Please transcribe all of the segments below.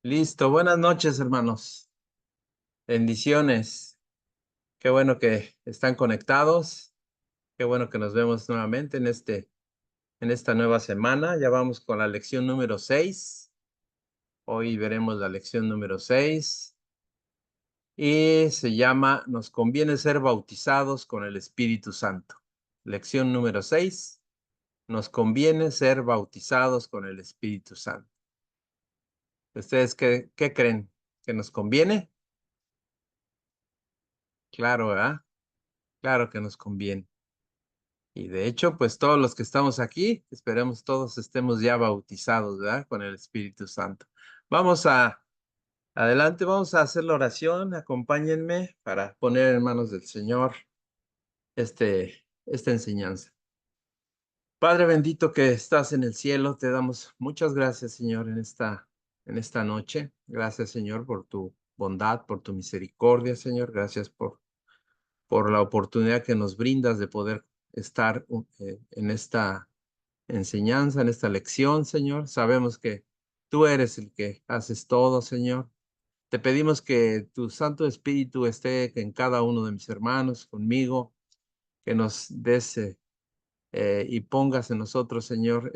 Listo, buenas noches, hermanos. Bendiciones. Qué bueno que están conectados. Qué bueno que nos vemos nuevamente en esta nueva semana. Ya vamos con la lección número 6. Hoy veremos la lección número 6 y se llama Nos conviene ser bautizados con el Espíritu Santo. Lección número 6. Nos conviene ser bautizados con el Espíritu Santo. ¿Ustedes qué creen? ¿Que nos conviene? Claro, ¿verdad? Claro que nos conviene. Y de hecho, pues todos los que estamos aquí, esperemos todos estemos ya bautizados, ¿verdad? Con el Espíritu Santo. Vamos adelante, vamos a hacer la oración. Acompáñenme para poner en manos del Señor esta enseñanza. Padre bendito que estás en el cielo, te damos muchas gracias, Señor, en esta noche. Gracias, Señor, por tu bondad, por tu misericordia, Señor. Gracias por la oportunidad que nos brindas de poder estar en esta enseñanza, en esta lección, Señor. Sabemos que tú eres el que haces todo, Señor. Te pedimos que tu Santo Espíritu esté en cada uno de mis hermanos, conmigo, que nos des y pongas en nosotros, Señor,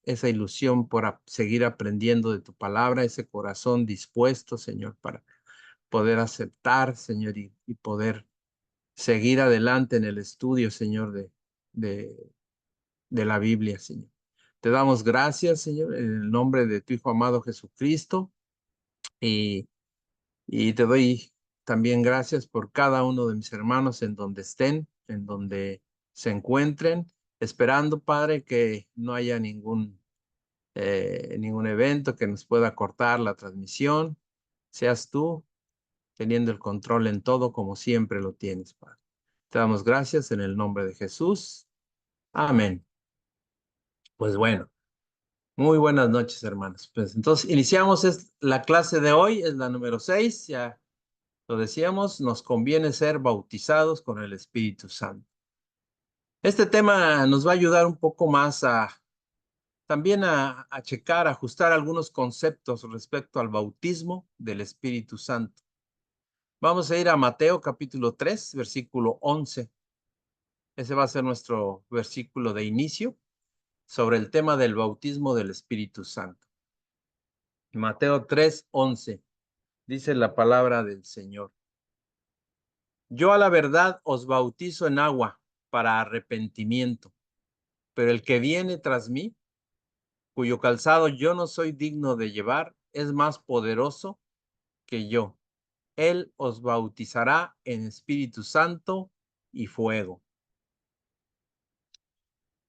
esa ilusión por seguir aprendiendo de tu palabra, ese corazón dispuesto, Señor, para poder aceptar, Señor, y poder seguir adelante en el estudio, Señor, de, de la Biblia, Señor. Te damos gracias, Señor, en el nombre de tu Hijo amado Jesucristo, y, y te doy también gracias por cada uno de mis hermanos en donde estén, en donde se encuentren, esperando, Padre, que no haya ningún evento que nos pueda cortar la transmisión. Seas tú teniendo el control en todo como siempre lo tienes, Padre. Te damos gracias en el nombre de Jesús. Amén. Pues bueno. Muy buenas noches, hermanos. Pues entonces iniciamos la clase de hoy, es la número 6. Ya lo decíamos, nos conviene ser bautizados con el Espíritu Santo. Este tema nos va a ayudar un poco más también a checar, ajustar algunos conceptos respecto al bautismo del Espíritu Santo. Vamos a ir a Mateo capítulo 3, versículo 11. Ese va a ser nuestro versículo de inicio sobre el tema del bautismo del Espíritu Santo. Mateo 3, 11. Dice la palabra del Señor. Yo a la verdad os bautizo en agua para arrepentimiento, pero el que viene tras mí, cuyo calzado yo no soy digno de llevar, es más poderoso que yo. Él os bautizará en Espíritu Santo y fuego.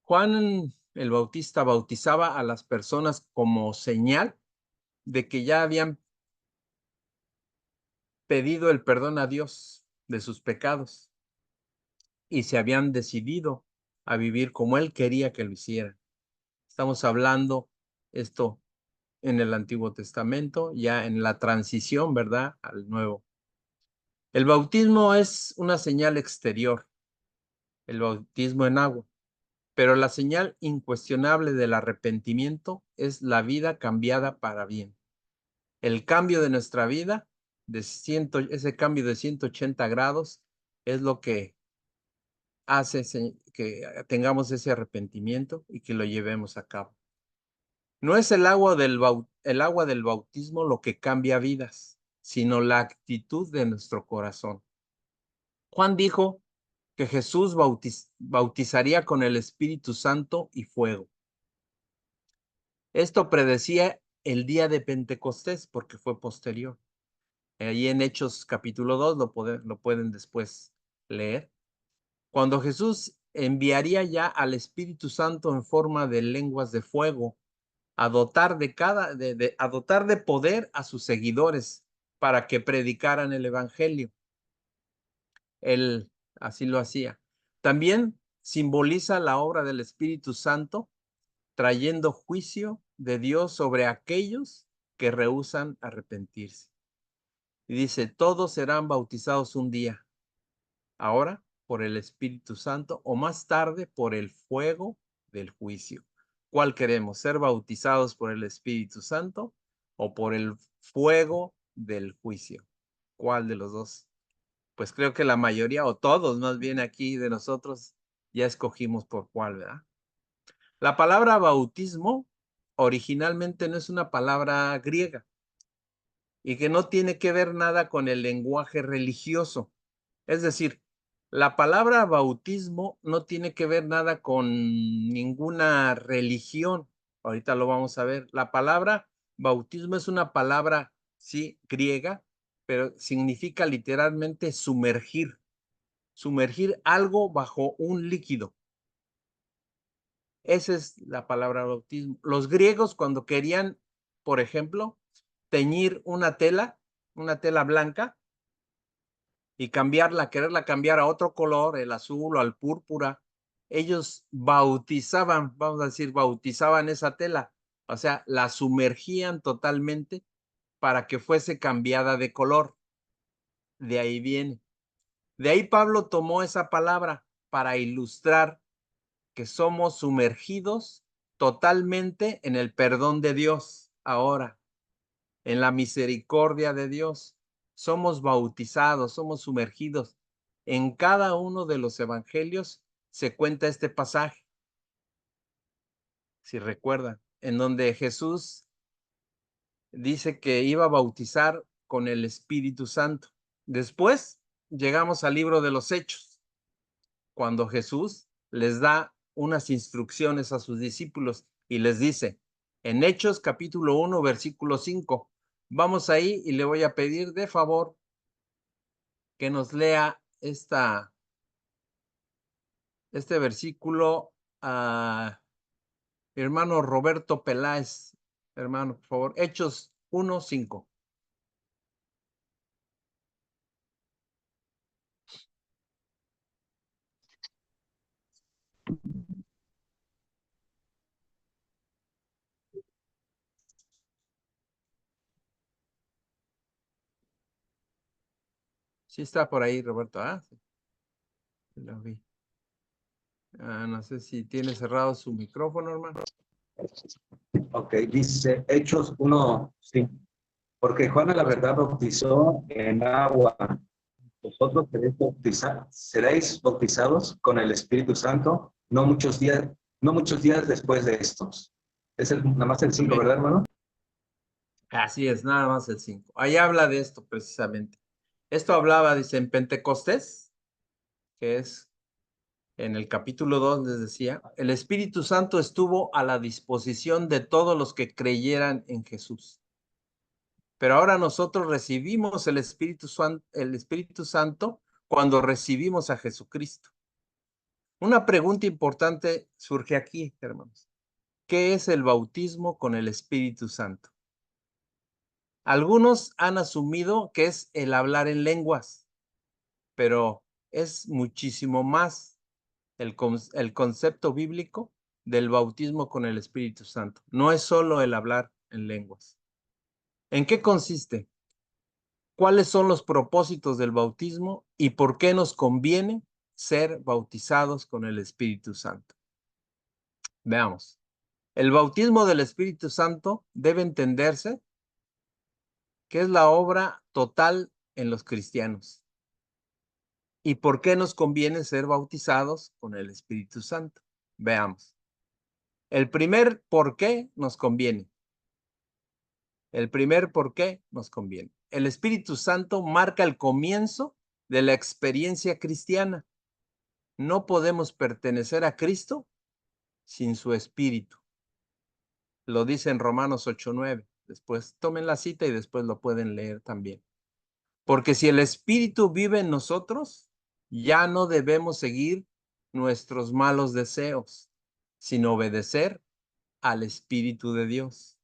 Juan el Bautista bautizaba a las personas como señal de que ya habían pedido el perdón a Dios de sus pecados y se habían decidido a vivir como él quería que lo hicieran. Estamos hablando esto en el Antiguo Testamento, ya en la transición, ¿verdad?, al Nuevo. El bautismo es una señal exterior, el bautismo en agua, pero la señal incuestionable del arrepentimiento es la vida cambiada para bien. El cambio de nuestra vida, ese cambio de 180 grados, es lo que hace que tengamos ese arrepentimiento y que lo llevemos a cabo. No es el agua del bautismo lo que cambia vidas, sino la actitud de nuestro corazón. Juan dijo que Jesús bautizaría con el Espíritu Santo y fuego. Esto predecía el día de Pentecostés porque fue posterior. Ahí en Hechos capítulo 2 lo pueden después leer. Cuando Jesús enviaría ya al Espíritu Santo en forma de lenguas de fuego a dotar a dotar de poder a sus seguidores para que predicaran el evangelio. Él así lo hacía. También simboliza la obra del Espíritu Santo trayendo juicio de Dios sobre aquellos que rehúsan arrepentirse. Y dice, todos serán bautizados un día, ahora por el Espíritu Santo o más tarde por el fuego del juicio. ¿Cuál queremos? ¿Ser bautizados por el Espíritu Santo o por el fuego del juicio. ¿Cuál de los dos? Pues creo que la mayoría, o todos más bien aquí de nosotros, ya escogimos por cuál, ¿verdad? La palabra bautismo originalmente no es una palabra griega y que no tiene que ver nada con el lenguaje religioso. Es decir, la palabra bautismo no tiene que ver nada con ninguna religión. Ahorita lo vamos a ver. La palabra bautismo es una palabra, sí, griega, pero significa literalmente sumergir, sumergir algo bajo un líquido. Esa es la palabra bautismo. Los griegos cuando querían, por ejemplo, teñir una tela blanca, y cambiarla, quererla cambiar a otro color, el azul o al púrpura, ellos bautizaban, vamos a decir, bautizaban esa tela, o sea, la sumergían totalmente para que fuese cambiada de color. De ahí viene. De ahí Pablo tomó esa palabra para ilustrar que somos sumergidos totalmente en el perdón de Dios ahora, en la misericordia de Dios. Somos bautizados, somos sumergidos. En cada uno de los evangelios se cuenta este pasaje, si recuerdan, en donde Jesús dice que iba a bautizar con el Espíritu Santo. Después llegamos al libro de los Hechos, cuando Jesús les da unas instrucciones a sus discípulos y les dice, en Hechos capítulo 1, versículo 5, vamos ahí y le voy a pedir de favor que nos lea este versículo a hermano Roberto Peláez. Hermano, por favor, Hechos 1:5. Sí está por ahí, Roberto. Ah, sí, lo vi. No sé si tiene cerrado su micrófono, hermano. Ok, dice Hechos 1:5. Porque Juan a la verdad bautizó en agua. Vosotros seréis bautizados con el Espíritu Santo no muchos días después de estos. Es nada más el 5, ¿verdad, hermano? Así es, nada más el 5. Ahí habla de esto precisamente. Esto hablaba, dice, en Pentecostés, que es en el capítulo 2, les decía, el Espíritu Santo estuvo a la disposición de todos los que creyeran en Jesús. Pero ahora nosotros recibimos el Espíritu Santo cuando recibimos a Jesucristo. Una pregunta importante surge aquí, hermanos. ¿Qué es el bautismo con el Espíritu Santo? Algunos han asumido que es el hablar en lenguas, pero es muchísimo más el concepto bíblico del bautismo con el Espíritu Santo. No es solo el hablar en lenguas. ¿En qué consiste? ¿Cuáles son los propósitos del bautismo y por qué nos conviene ser bautizados con el Espíritu Santo? Veamos. El bautismo del Espíritu Santo debe entenderse que es la obra total en los cristianos. ¿Y por qué nos conviene ser bautizados con el Espíritu Santo? Veamos. El primer por qué nos conviene. El primer por qué nos conviene. El Espíritu Santo marca el comienzo de la experiencia cristiana. No podemos pertenecer a Cristo sin su Espíritu. Lo dice en Romanos 8:9. Después tomen la cita y después lo pueden leer también. Porque si el Espíritu vive en nosotros, ya no debemos seguir nuestros malos deseos, sino obedecer al Espíritu de Dios.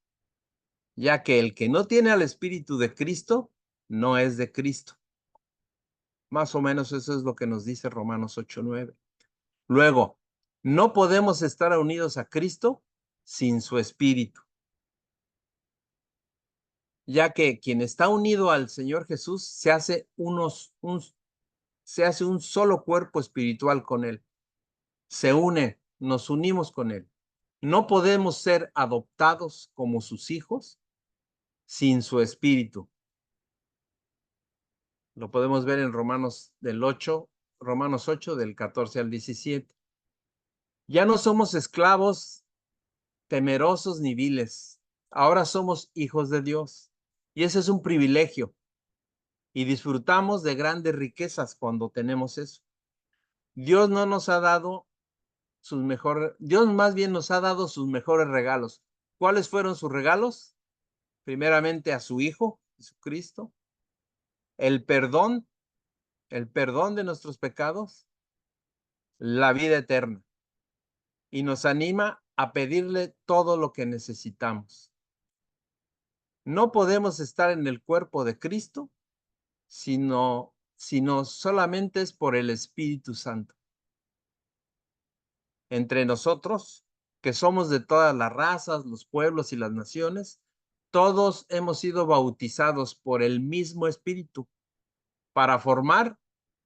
Ya que el que no tiene al Espíritu de Cristo, no es de Cristo. Más o menos eso es lo que nos dice Romanos 8:9. Luego, no podemos estar unidos a Cristo sin su Espíritu. Ya que quien está unido al Señor Jesús se hace un solo cuerpo espiritual con Él. Se une, nos unimos con Él. No podemos ser adoptados como sus hijos sin su espíritu. Lo podemos ver en Romanos 8, del 14 al 17. Ya no somos esclavos temerosos ni viles. Ahora somos hijos de Dios. Y ese es un privilegio. Y disfrutamos de grandes riquezas cuando tenemos eso. Dios no nos ha dado Dios más bien nos ha dado sus mejores regalos. ¿Cuáles fueron sus regalos? Primeramente a su Hijo, Jesucristo, el perdón de nuestros pecados, la vida eterna. Y nos anima a pedirle todo lo que necesitamos. No podemos estar en el cuerpo de Cristo sino solamente es por el Espíritu Santo. Entre nosotros, que somos de todas las razas, los pueblos y las naciones, todos hemos sido bautizados por el mismo Espíritu para formar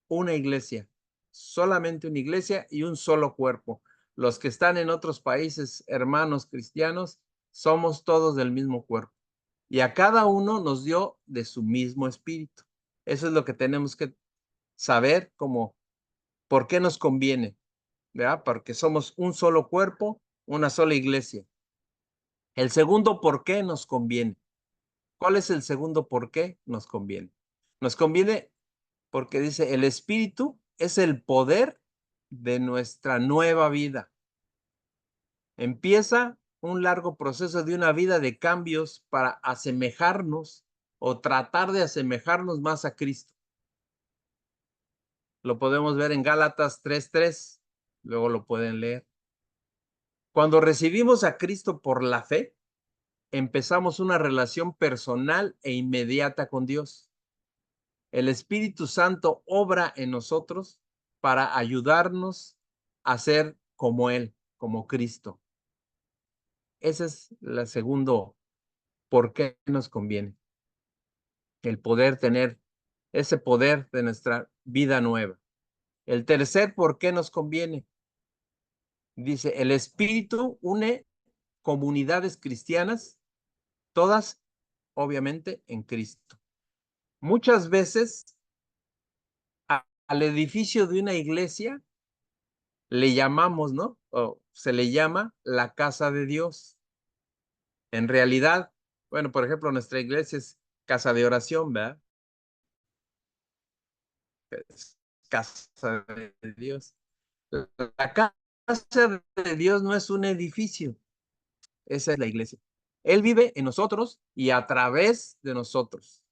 una iglesia, solamente una iglesia y un solo cuerpo. Los que están en otros países, hermanos cristianos, somos todos del mismo cuerpo. Y a cada uno nos dio de su mismo Espíritu. Eso es lo que tenemos que saber, como por qué nos conviene, ¿verdad? Porque somos un solo cuerpo, una sola iglesia. El segundo, ¿por qué nos conviene? ¿Cuál es el segundo por qué nos conviene? Nos conviene porque dice, el Espíritu es el poder de nuestra nueva vida. Empieza un largo proceso de una vida de cambios para asemejarnos o tratar de asemejarnos más a Cristo. Lo podemos ver en Gálatas 3:3, luego lo pueden leer. Cuando recibimos a Cristo por la fe, empezamos una relación personal e inmediata con Dios. El Espíritu Santo obra en nosotros para ayudarnos a ser como Él, como Cristo. Ese es el segundo por qué nos conviene. El poder tener ese poder de nuestra vida nueva. El tercer por qué nos conviene. Dice, el Espíritu une comunidades cristianas, todas obviamente en Cristo. Muchas veces al edificio de una iglesia le llamamos, ¿no? O se le llama la casa de Dios. En realidad, bueno, por ejemplo, nuestra iglesia es casa de oración, ¿verdad? Es casa de Dios. La casa de Dios no es un edificio, esa es la iglesia. Él vive en nosotros y a través de nosotros.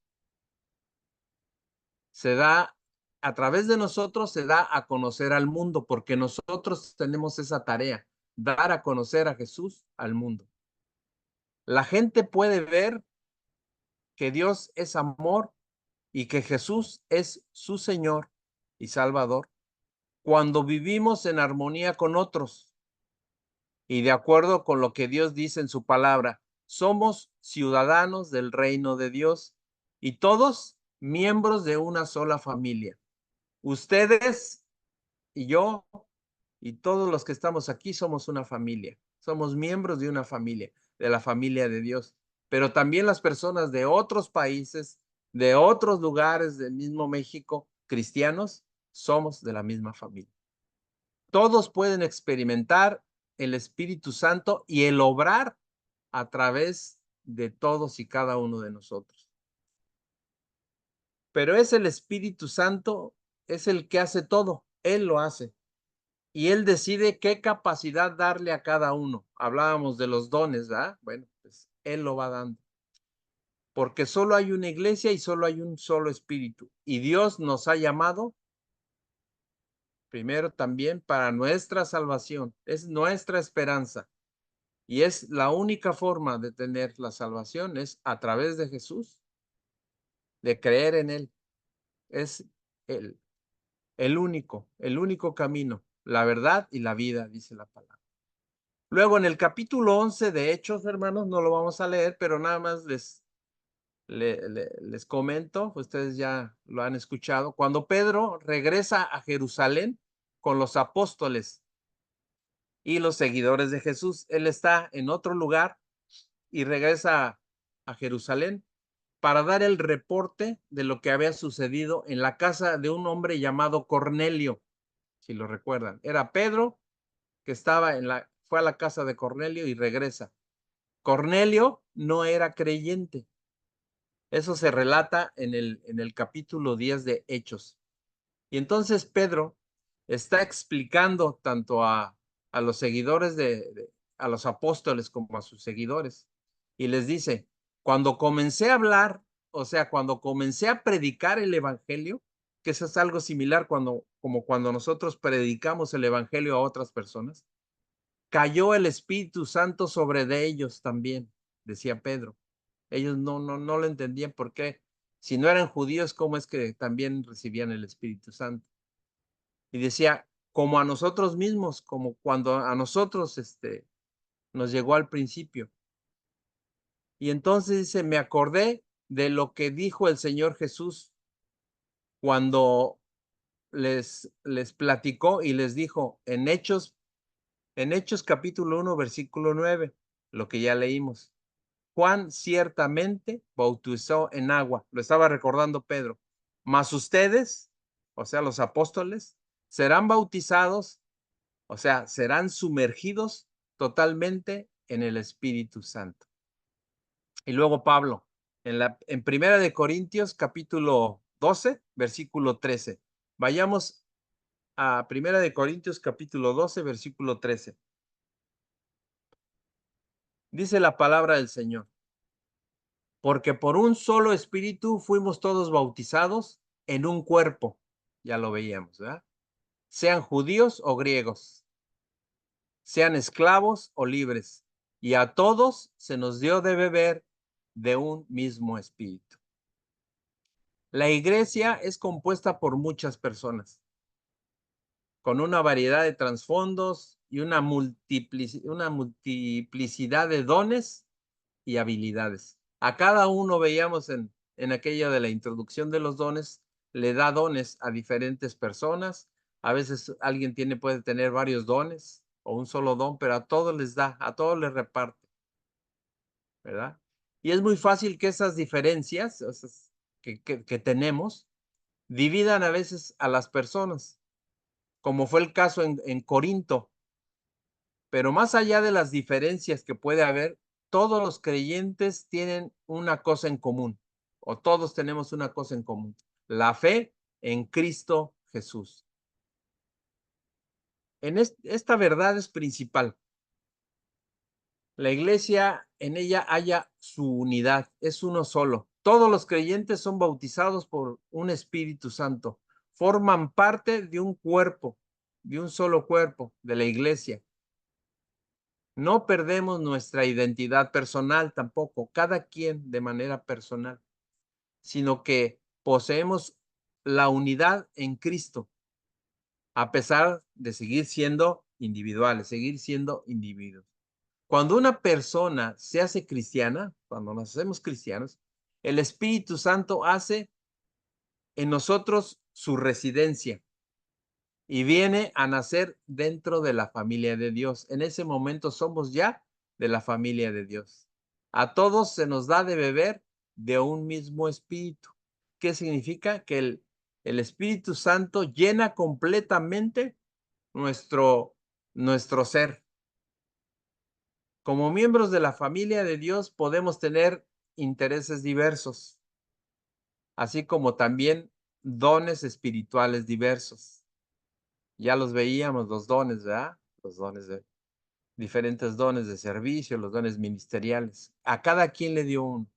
A través de nosotros se da a conocer al mundo, porque nosotros tenemos esa tarea, dar a conocer a Jesús al mundo. La gente puede ver que Dios es amor y que Jesús es su Señor y Salvador cuando vivimos en armonía con otros y de acuerdo con lo que Dios dice en su palabra. Somos ciudadanos del reino de Dios y todos miembros de una sola familia. Ustedes y yo y todos los que estamos aquí somos una familia. Somos miembros de una familia, de la familia de Dios. Pero también las personas de otros países, de otros lugares del mismo México, cristianos, somos de la misma familia. Todos pueden experimentar el Espíritu Santo y el obrar a través de todos y cada uno de nosotros. Pero es el Espíritu Santo, es el que hace todo. Él lo hace. Y Él decide qué capacidad darle a cada uno. Hablábamos de los dones, ¿verdad? Bueno, pues Él lo va dando. Porque solo hay una iglesia y solo hay un solo espíritu. Y Dios nos ha llamado primero también para nuestra salvación. Es nuestra esperanza. Y es la única forma de tener la salvación, es a través de Jesús, de creer en Él. Es el único camino, la verdad y la vida, dice la palabra. Luego en el capítulo 11 de Hechos, hermanos, no lo vamos a leer, pero nada más les comento, ustedes ya lo han escuchado, cuando Pedro regresa a Jerusalén con los apóstoles y los seguidores de Jesús, él está en otro lugar y regresa a Jerusalén para dar el reporte de lo que había sucedido en la casa de un hombre llamado Cornelio, si lo recuerdan. Era Pedro que fue a la casa de Cornelio y regresa. Cornelio no era creyente. Eso se relata en el capítulo 10 de Hechos. Y entonces Pedro está explicando tanto a los seguidores a los apóstoles como a sus seguidores. Y les dice, cuando comencé a hablar, o sea, cuando comencé a predicar el evangelio, que eso es algo similar como cuando nosotros predicamos el evangelio a otras personas, cayó el Espíritu Santo sobre de ellos también, decía Pedro. Ellos no lo entendían por qué. Si no eran judíos, ¿cómo es que también recibían el Espíritu Santo? Y decía, como a nosotros mismos, como cuando a nosotros nos llegó al principio. Y entonces dice, me acordé de lo que dijo el Señor Jesús cuando les platicó y les dijo en Hechos capítulo 1, versículo 9, lo que ya leímos. Juan ciertamente bautizó en agua, lo estaba recordando Pedro, mas ustedes, o sea, los apóstoles, serán bautizados, o sea, serán sumergidos totalmente en el Espíritu Santo. Y luego Pablo, en Primera de Corintios, capítulo 12, versículo 13. Vayamos a Primera de Corintios, capítulo 12, versículo 13. Dice la palabra del Señor. Porque por un solo espíritu fuimos todos bautizados en un cuerpo. Ya lo veíamos, ¿verdad? Sean judíos o griegos, sean esclavos o libres, y a todos se nos dio de beber de un mismo espíritu. La iglesia es compuesta por muchas personas, con una variedad de trasfondos y una multiplicidad de dones y habilidades. A cada uno veíamos en aquella de la introducción de los dones, le da dones a diferentes personas. A veces alguien puede tener varios dones o un solo don, pero a todos les da, a todos les reparte, ¿verdad? Y es muy fácil que esas diferencias que tenemos dividan a veces a las personas, como fue el caso en Corinto. Pero más allá de las diferencias que puede haber, todos los creyentes tienen una cosa en común, o todos tenemos una cosa en común, la fe en Cristo Jesús. Esta verdad es principal. La iglesia, en ella haya su unidad, es uno solo. Todos los creyentes son bautizados por un Espíritu Santo, forman parte de un cuerpo, de un solo cuerpo, de la iglesia. No perdemos nuestra identidad personal tampoco, cada quien de manera personal, sino que poseemos la unidad en Cristo, a pesar de seguir siendo individuales, seguir siendo individuos. Cuando una persona se hace cristiana, cuando nos hacemos cristianos, el Espíritu Santo hace en nosotros su residencia y viene a nacer dentro de la familia de Dios. En ese momento somos ya de la familia de Dios. A todos se nos da de beber de un mismo espíritu. ¿Qué significa? Que el Espíritu Santo llena completamente nuestro ser. Como miembros de la familia de Dios podemos tener intereses diversos, así como también dones espirituales diversos. Ya los veíamos, los dones, ¿verdad? Los dones diferentes dones de servicio, los dones ministeriales. A cada quien le dio uno,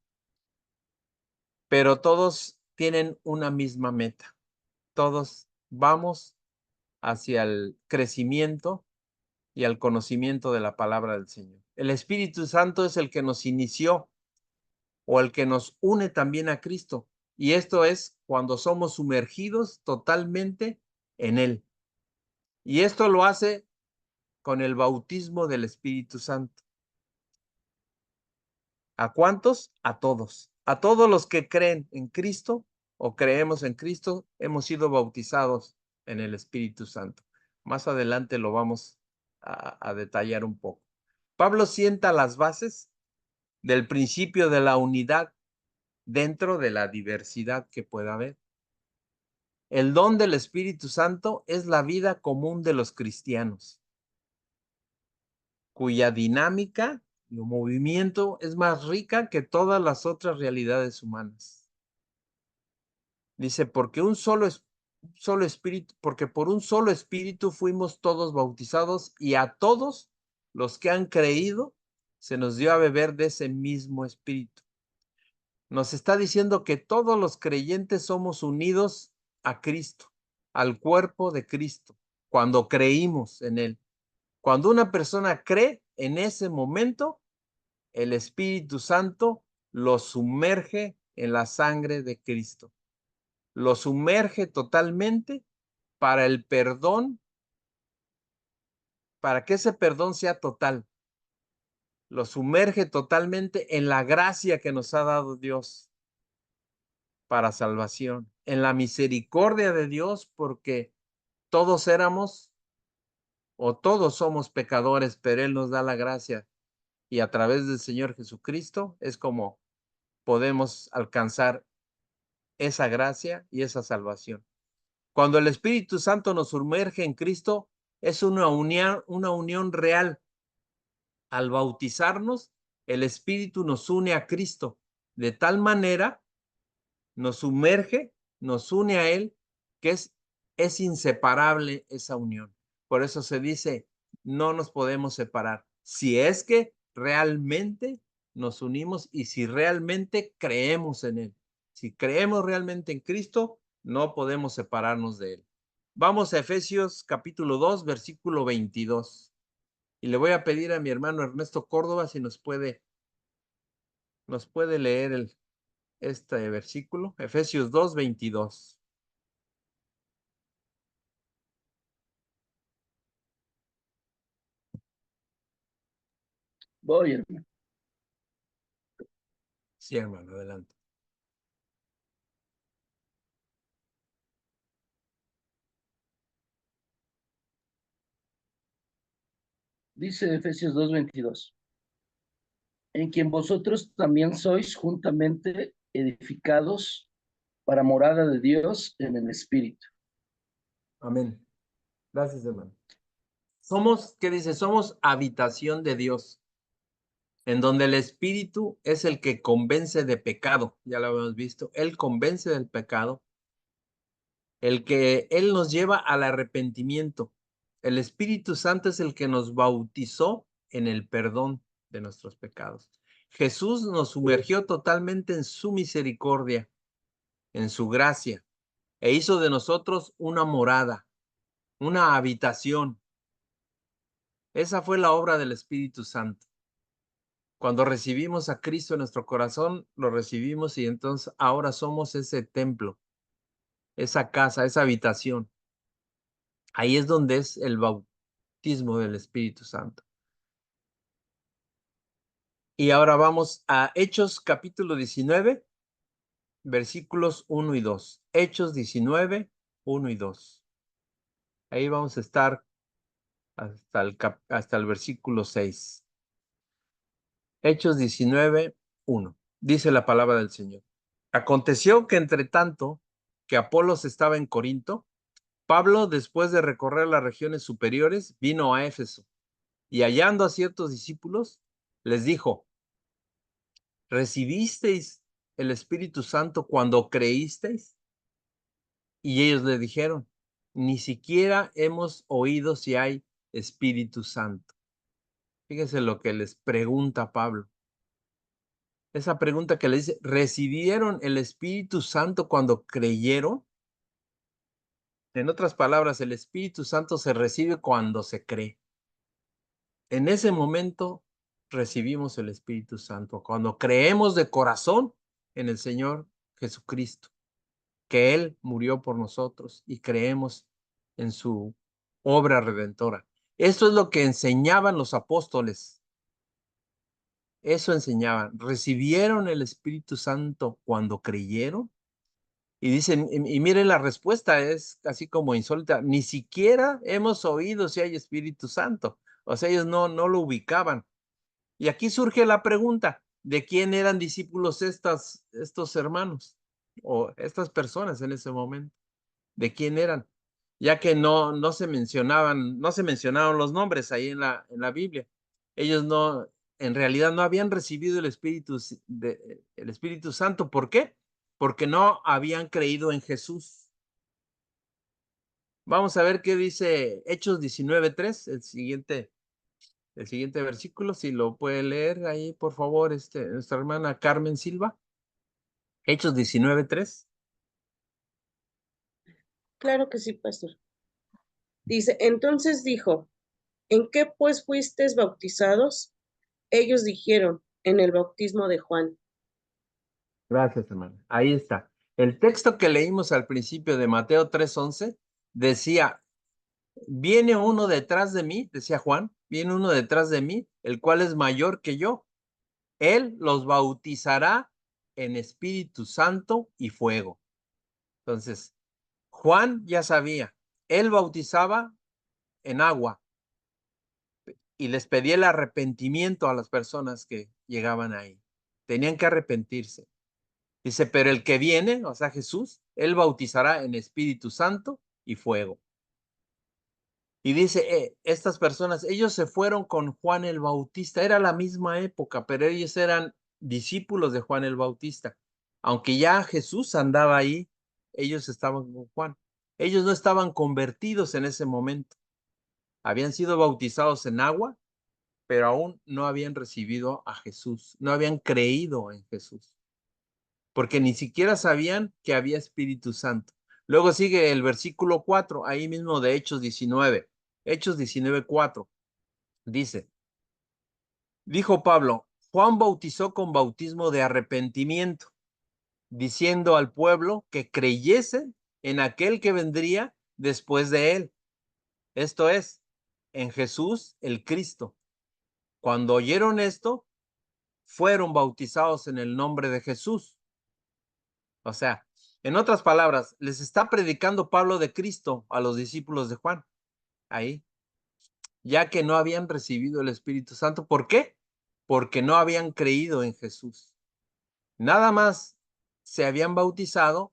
pero todos tienen una misma meta. Todos vamos hacia el crecimiento y al conocimiento de la palabra del Señor. El Espíritu Santo es el que nos inició o el que nos une también a Cristo. Y esto es cuando somos sumergidos totalmente en Él. Y esto lo hace con el bautismo del Espíritu Santo. ¿A cuántos? A todos. A todos los que creen en Cristo o creemos en Cristo, hemos sido bautizados en el Espíritu Santo. Más adelante lo vamos a detallar un poco. Pablo sienta las bases del principio de la unidad dentro de la diversidad que pueda haber. El don del Espíritu Santo es la vida común de los cristianos, cuya dinámica y movimiento es más rica que todas las otras realidades humanas. Dice, porque porque por un solo espíritu fuimos todos bautizados y a todos los que han creído se nos dio a beber de ese mismo espíritu. Nos está diciendo que todos los creyentes somos unidos a Cristo, al cuerpo de Cristo, cuando creímos en Él. Cuando una persona cree, en ese momento, el Espíritu Santo lo sumerge en la sangre de Cristo. Lo sumerge totalmente para el perdón, para que ese perdón sea total. Lo sumerge totalmente en la gracia que nos ha dado Dios para salvación, en la misericordia de Dios, porque todos éramos o todos somos pecadores, pero Él nos da la gracia y a través del Señor Jesucristo es como podemos alcanzar esa gracia y esa salvación. Cuando el Espíritu Santo nos sumerge en Cristo, es una unión real. Al bautizarnos, el Espíritu nos une a Cristo, de tal manera nos sumerge, nos une a Él, que es inseparable esa unión. Por eso se dice, no nos podemos separar. Si es que realmente nos unimos y si realmente creemos en Él. Si creemos realmente en Cristo, no podemos separarnos de Él. Vamos a Efesios capítulo 2, versículo 22. Y le voy a pedir a mi hermano Ernesto Córdoba si nos puede leer este versículo, Efesios 2, 22. Voy, hermano. Sí, hermano, adelante. Dice Efesios 2:22, en quien vosotros también sois juntamente edificados para morada de Dios en el Espíritu. Amén. Gracias, hermano. Somos, ¿qué dice? Somos habitación de Dios, en donde el Espíritu es el que convence de pecado. Ya lo habíamos visto. Él convence del pecado, Él nos lleva al arrepentimiento. El Espíritu Santo es el que nos bautizó en el perdón de nuestros pecados. Jesús nos sumergió totalmente en su misericordia, en su gracia, e hizo de nosotros una morada, una habitación. Esa fue la obra del Espíritu Santo. Cuando recibimos a Cristo en nuestro corazón, lo recibimos y entonces ahora somos ese templo, esa casa, esa habitación. Ahí es donde es el bautismo del Espíritu Santo. Y ahora vamos a Hechos capítulo 19, versículos 1 y 2. Hechos 19, 1 y 2. Ahí vamos a estar hasta el versículo 6. Hechos 19, 1. Dice la palabra del Señor. Aconteció que entre tanto que Apolos estaba en Corinto, Pablo, después de recorrer las regiones superiores, vino a Éfeso y hallando a ciertos discípulos, les dijo, ¿recibisteis el Espíritu Santo cuando creísteis? Y ellos le dijeron, ni siquiera hemos oído si hay Espíritu Santo. Fíjense lo que les pregunta Pablo. Esa pregunta que le dice, ¿recibieron el Espíritu Santo cuando creyeron? En otras palabras, el Espíritu Santo se recibe cuando se cree. En ese momento recibimos el Espíritu Santo, cuando creemos de corazón en el Señor Jesucristo, que Él murió por nosotros y creemos en su obra redentora. Esto es lo que enseñaban los apóstoles. Eso enseñaban. ¿Recibieron el Espíritu Santo cuando creyeron? Y dicen, y miren la respuesta, es así como insólita, ni siquiera hemos oído si hay Espíritu Santo. O sea, ellos no lo ubicaban. Y aquí surge la pregunta, ¿de quién eran discípulos estos hermanos o estas personas en ese momento? ¿De quién eran? Ya que no se mencionaban, no se mencionaron los nombres ahí en la Biblia. Ellos no, en realidad no habían recibido el el Espíritu Santo. ¿Por qué? Porque no habían creído en Jesús. Vamos a ver qué dice Hechos 19:3, el siguiente versículo, si lo puede leer ahí, por favor, nuestra hermana Carmen Silva. Hechos 19:3. Claro que sí, pastor. Dice, entonces dijo, ¿en qué pues fuisteis bautizados? Ellos dijeron, en el bautismo de Juan. Gracias, hermano. Ahí está. El texto que leímos al principio de Mateo 3:11 decía, viene uno detrás de mí, decía Juan, viene uno detrás de mí, el cual es mayor que yo. Él los bautizará en Espíritu Santo y fuego. Entonces, Juan ya sabía, él bautizaba en agua y les pedía el arrepentimiento a las personas que llegaban ahí. Tenían que arrepentirse. Dice, pero el que viene, o sea, Jesús, él bautizará en Espíritu Santo y fuego. Y dice, estas personas, ellos se fueron con Juan el Bautista, era la misma época, pero ellos eran discípulos de Juan el Bautista. Aunque ya Jesús andaba ahí, ellos estaban con Juan. Ellos no estaban convertidos en ese momento. Habían sido bautizados en agua, pero aún no habían recibido a Jesús, no habían creído en Jesús, porque ni siquiera sabían que había Espíritu Santo. Luego sigue el versículo 4, ahí mismo de Hechos 19. Hechos 19:4 dice, dijo Pablo, Juan bautizó con bautismo de arrepentimiento, diciendo al pueblo que creyesen en aquel que vendría después de él, esto es, en Jesús el Cristo. Cuando oyeron esto, fueron bautizados en el nombre de Jesús. O sea, en otras palabras, les está predicando Pablo de Cristo a los discípulos de Juan, ahí, ya que no habían recibido el Espíritu Santo. ¿Por qué? Porque no habían creído en Jesús. Nada más se habían bautizado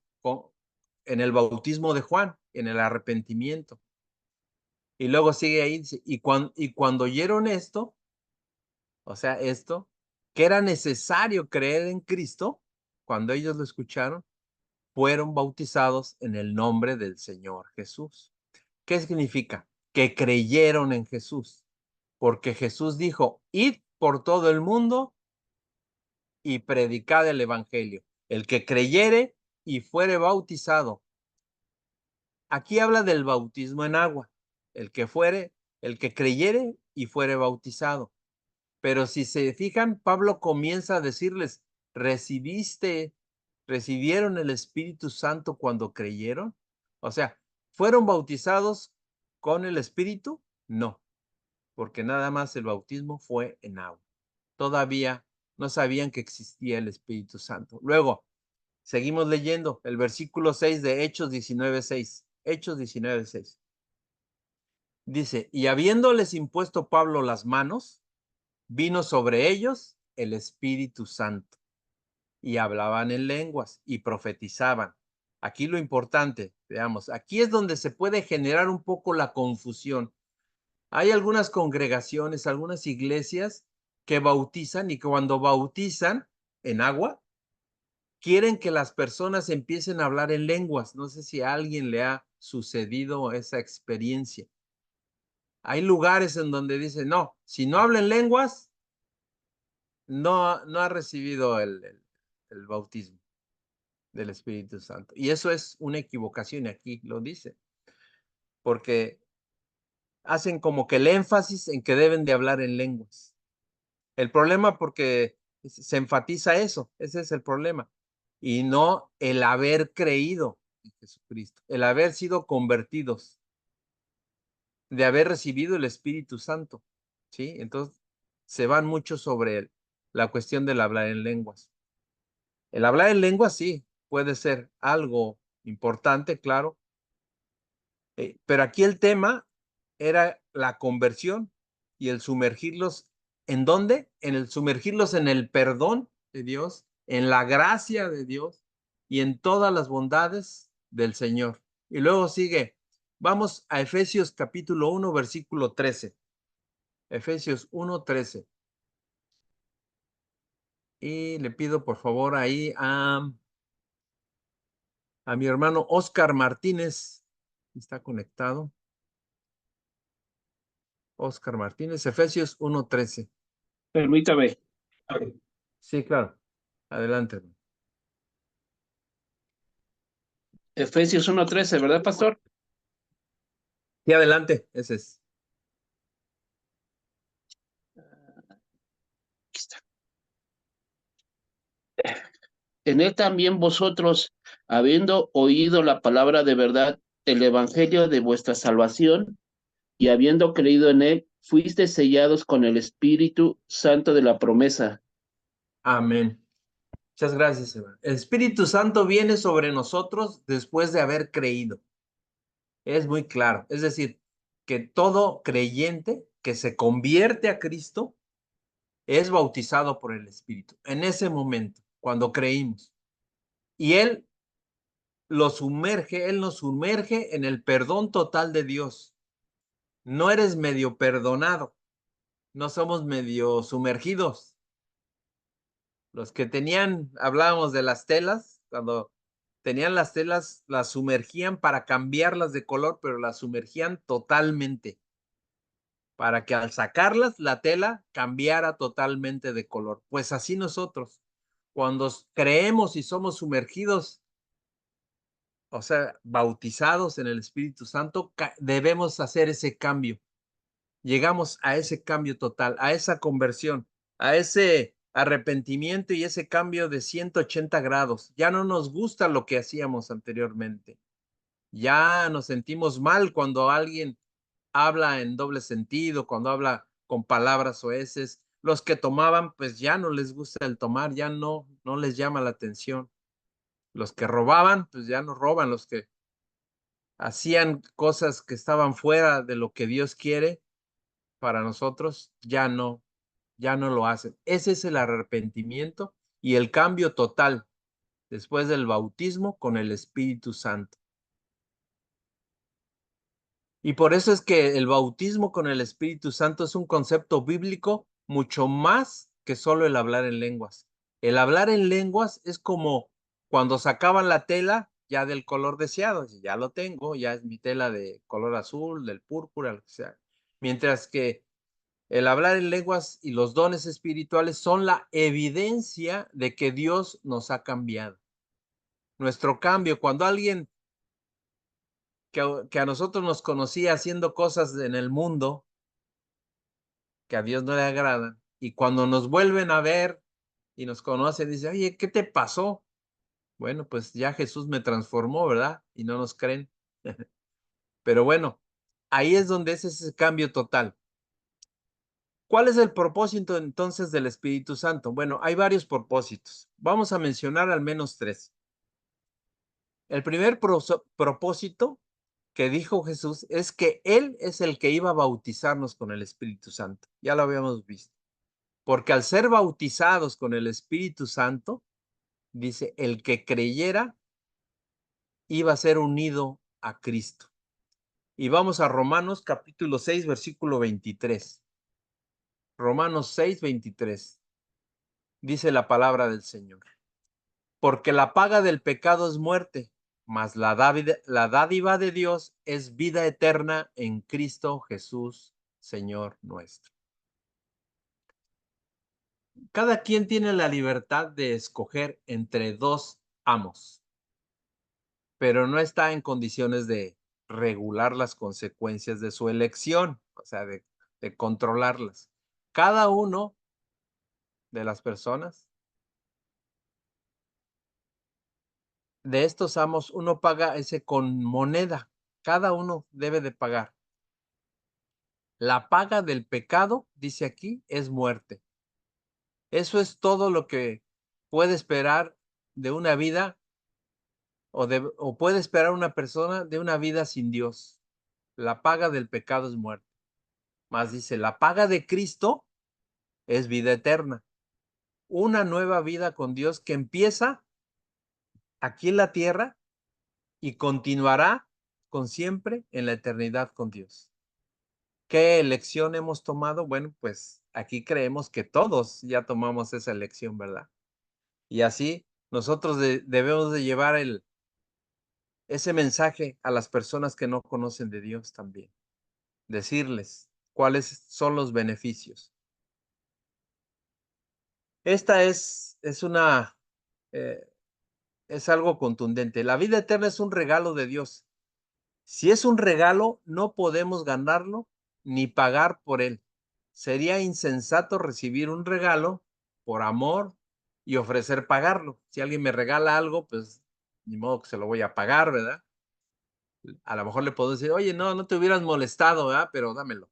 en el bautismo de Juan, en el arrepentimiento. Y luego sigue ahí, dice, y cuando oyeron esto, o sea, esto, que era necesario creer en Cristo, cuando ellos lo escucharon, fueron bautizados en el nombre del Señor Jesús. ¿Qué significa? Que creyeron en Jesús, porque Jesús dijo, id por todo el mundo y predicad el evangelio. El que creyere y fuere bautizado. Aquí habla del bautismo en agua. El que creyere y fuere bautizado. Pero si se fijan, Pablo comienza a decirles, recibieron el Espíritu Santo cuando creyeron. O sea, ¿fueron bautizados con el Espíritu? No, porque nada más el bautismo fue en agua. Todavía no sabían que existía el Espíritu Santo. Luego, seguimos leyendo el versículo 6 de Hechos 19:6. Hechos 19:6. Dice, y habiéndoles impuesto Pablo las manos, vino sobre ellos el Espíritu Santo y hablaban en lenguas y profetizaban. Aquí lo importante, veamos, aquí es donde se puede generar un poco la confusión. Hay algunas congregaciones, algunas iglesias que bautizan y que cuando bautizan en agua, quieren que las personas empiecen a hablar en lenguas. No sé si a alguien le ha sucedido esa experiencia. Hay lugares en donde dicen, no, si no hablan lenguas, no ha recibido el bautismo del Espíritu Santo. Y eso es una equivocación, y aquí lo dice, porque hacen como que el énfasis en que deben de hablar en lenguas. El problema porque se enfatiza eso, ese es el problema, y no el haber creído en Jesucristo, el haber sido convertidos, de haber recibido el Espíritu Santo, ¿sí? Entonces, se van mucho sobre la cuestión del hablar en lenguas. El hablar en lenguas, sí, puede ser algo importante, claro, pero aquí el tema era la conversión y el sumergirlos ¿En dónde? En el sumergirlos en el perdón de Dios, en la gracia de Dios y en todas las bondades del Señor. Y luego sigue, vamos a Efesios capítulo 1, versículo 13. Efesios 1, 13. Y le pido por favor ahí a mi hermano Oscar Martínez, está conectado. Oscar Martínez, Efesios 1, 13. Permítame. Sí, claro. Adelante. Efesios 1:13, ¿verdad, pastor? Sí, adelante. Ese es. Aquí está. En él también vosotros, habiendo oído la palabra de verdad, el evangelio de vuestra salvación, y habiendo creído en él, fuisteis sellados con el Espíritu Santo de la promesa. Amén. Muchas gracias, hermano. El Espíritu Santo viene sobre nosotros después de haber creído. Es muy claro. Es decir, que todo creyente que se convierte a Cristo es bautizado por el Espíritu. En ese momento, cuando creímos. Y Él nos sumerge en el perdón total de Dios. No eres medio perdonado. No somos medio sumergidos. Los que hablábamos de las telas, cuando tenían las telas, las sumergían para cambiarlas de color, pero las sumergían totalmente, para que al sacarlas, la tela cambiara totalmente de color. Pues así nosotros, cuando creemos y somos sumergidos, o sea, bautizados en el Espíritu Santo, debemos hacer ese cambio. Llegamos a ese cambio total, a esa conversión, a ese arrepentimiento y ese cambio de 180 grados. Ya no nos gusta lo que hacíamos anteriormente. Ya nos sentimos mal cuando alguien habla en doble sentido, cuando habla con palabras soeces. Los que tomaban, pues ya no les gusta el tomar, ya no les llama la atención. Los que robaban, pues ya no roban. Los que hacían cosas que estaban fuera de lo que Dios quiere para nosotros, ya no lo hacen. Ese es el arrepentimiento y el cambio total después del bautismo con el Espíritu Santo. Y por eso es que el bautismo con el Espíritu Santo es un concepto bíblico mucho más que solo el hablar en lenguas. El hablar en lenguas es como cuando sacaban la tela ya del color deseado. Ya lo tengo, ya es mi tela de color azul, del púrpura, lo que sea. Mientras que el hablar en lenguas y los dones espirituales son la evidencia de que Dios nos ha cambiado. Nuestro cambio, cuando alguien que a nosotros nos conocía haciendo cosas en el mundo que a Dios no le agradan, y cuando nos vuelven a ver y nos conocen, dice, oye, ¿qué te pasó? Bueno, pues ya Jesús me transformó, ¿verdad? Y no nos creen. Pero bueno, ahí es donde es ese cambio total. ¿Cuál es el propósito entonces del Espíritu Santo? Bueno, hay varios propósitos. Vamos a mencionar al menos 3. El primer propósito que dijo Jesús es que Él es el que iba a bautizarnos con el Espíritu Santo. Ya lo habíamos visto. Porque al ser bautizados con el Espíritu Santo, dice, el que creyera iba a ser unido a Cristo. Y vamos a Romanos capítulo 6, versículo 23. Romanos 6, 23. Dice la palabra del Señor. Porque la paga del pecado es muerte, mas la dádiva de Dios es vida eterna en Cristo Jesús, Señor nuestro. Cada quien tiene la libertad de escoger entre dos amos, pero no está en condiciones de regular las consecuencias de su elección, o sea, de controlarlas. Cada uno de las personas de estos amos, uno paga ese con moneda. Cada uno debe de pagar. La paga del pecado, dice aquí, es muerte. Eso es todo lo que puede esperar de una vida o puede esperar una persona de una vida sin Dios. La paga del pecado es muerte. Más dice, la paga de Cristo es vida eterna. Una nueva vida con Dios que empieza aquí en la tierra y continuará con siempre en la eternidad con Dios. ¿Qué elección hemos tomado? Bueno, pues aquí creemos que todos ya tomamos esa elección, ¿verdad? Y así nosotros debemos de llevar ese mensaje a las personas que no conocen de Dios también. Decirles cuáles son los beneficios. Esta es algo contundente. La vida eterna es un regalo de Dios. Si es un regalo, no podemos ganarlo ni pagar por él. Sería insensato recibir un regalo por amor y ofrecer pagarlo. Si alguien me regala algo, pues ni modo que se lo voy a pagar, ¿verdad? A lo mejor le puedo decir, oye, no te hubieras molestado, ¿verdad? Pero dámelo.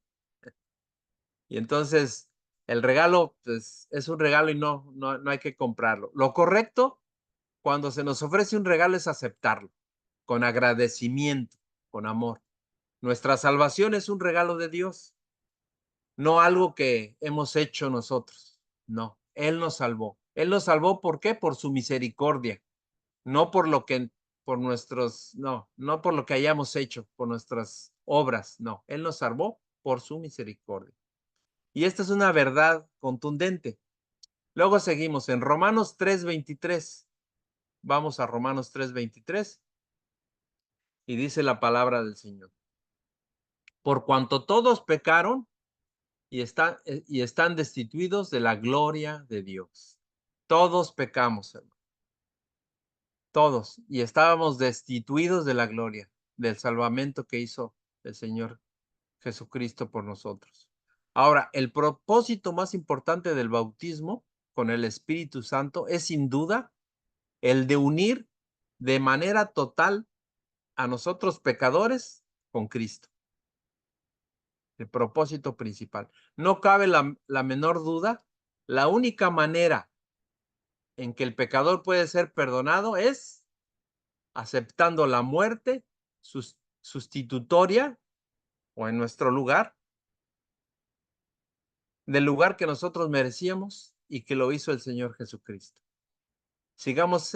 Y entonces el regalo, pues es un regalo y no hay que comprarlo. Lo correcto, cuando se nos ofrece un regalo, es aceptarlo con agradecimiento, con amor. Nuestra salvación es un regalo de Dios, no algo que hemos hecho nosotros. No, Él nos salvó. Él nos salvó, ¿por qué? Por su misericordia, no por lo que, por nuestros, no por lo que hayamos hecho, por nuestras obras, no. Él nos salvó por su misericordia. Y esta es una verdad contundente. Luego seguimos en Romanos 3:23. Vamos a Romanos 3:23 y dice la palabra del Señor. Por cuanto todos pecaron y están destituidos de la gloria de Dios. Todos pecamos, hermano. Todos. Y estábamos destituidos de la gloria, del salvamento que hizo el Señor Jesucristo por nosotros. Ahora, el propósito más importante del bautismo con el Espíritu Santo es sin duda el de unir de manera total a nosotros pecadores con Cristo. El propósito principal. No cabe la menor duda, la única manera en que el pecador puede ser perdonado es aceptando la muerte sustitutoria o en nuestro lugar, del lugar que nosotros merecíamos y que lo hizo el Señor Jesucristo. Sigamos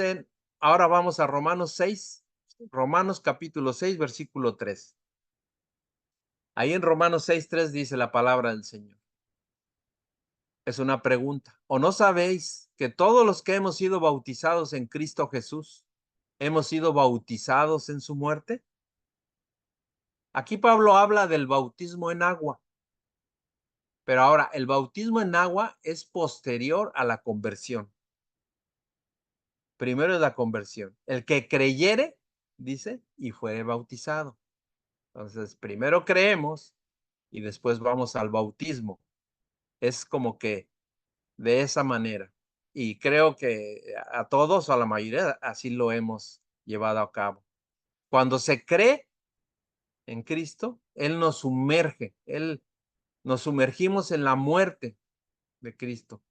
ahora vamos a Romanos 6, Romanos capítulo 6, versículo 3. Ahí en Romanos 6:3 dice la palabra del Señor. Es una pregunta. ¿O no sabéis que todos los que hemos sido bautizados en Cristo Jesús, hemos sido bautizados en su muerte? Aquí Pablo habla del bautismo en agua. Pero ahora, el bautismo en agua es posterior a la conversión. Primero es la conversión. El que creyere, dice, y fuere bautizado. Entonces, primero creemos y después vamos al bautismo. Es como que de esa manera. Y creo que a todos o a la mayoría así lo hemos llevado a cabo. Cuando se cree en Cristo, Él nos sumerge, nos sumergimos en la muerte de Cristo.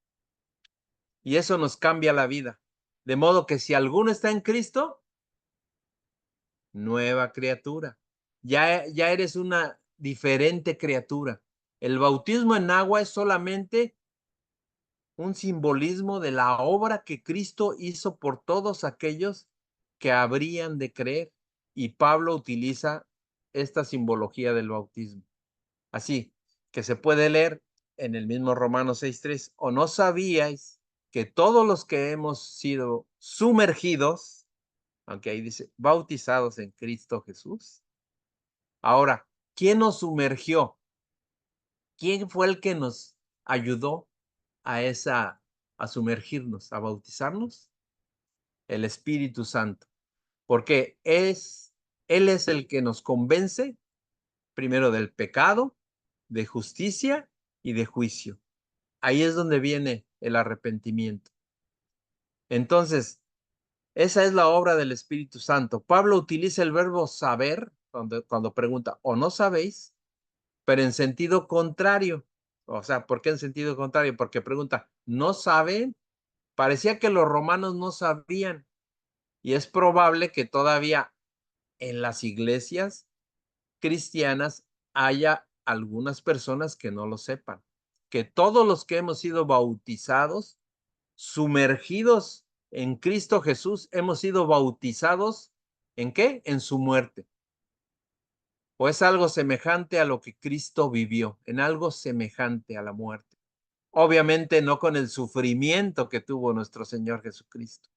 Y eso nos cambia la vida. De modo que si alguno está en Cristo, nueva criatura. Ya eres una diferente criatura. El bautismo en agua es solamente un simbolismo de la obra que Cristo hizo por todos aquellos que habrían de creer. Y Pablo utiliza esta simbología del bautismo. Así que se puede leer en el mismo Romanos 6:3, ¿o no sabíais que todos los que hemos sido sumergidos, aunque ahí dice bautizados en Cristo Jesús? Ahora, ¿quién nos sumergió? ¿Quién fue el que nos ayudó a sumergirnos, a bautizarnos? El Espíritu Santo, porque Él es el que nos convence primero del pecado, de justicia y de juicio. Ahí es donde viene el arrepentimiento. Entonces, esa es la obra del Espíritu Santo. Pablo utiliza el verbo saber cuando pregunta, ¿o no sabéis? Pero en sentido contrario. O sea, ¿por qué en sentido contrario? Porque pregunta, ¿no saben? Parecía que los romanos no sabían. Y es probable que todavía en las iglesias cristianas haya algunas personas que no lo sepan. que todos los que hemos sido bautizados, sumergidos en Cristo Jesús, hemos sido bautizados, ¿en qué? En su muerte. O es algo semejante a lo que Cristo vivió, en algo semejante a la muerte. Obviamente no con el sufrimiento que tuvo nuestro Señor Jesucristo.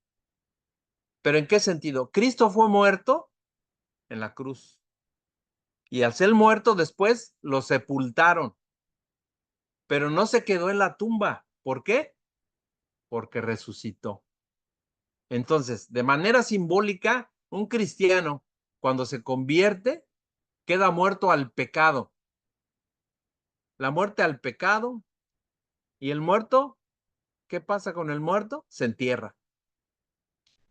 ¿Pero en qué sentido? Cristo fue muerto en la cruz. Y al ser muerto después lo sepultaron. Pero no se quedó en la tumba. ¿Por qué? Porque resucitó. Entonces, de manera simbólica, un cristiano, cuando se convierte, queda muerto al pecado. La muerte al pecado. ¿Y el muerto? ¿Qué pasa con el muerto? Se entierra.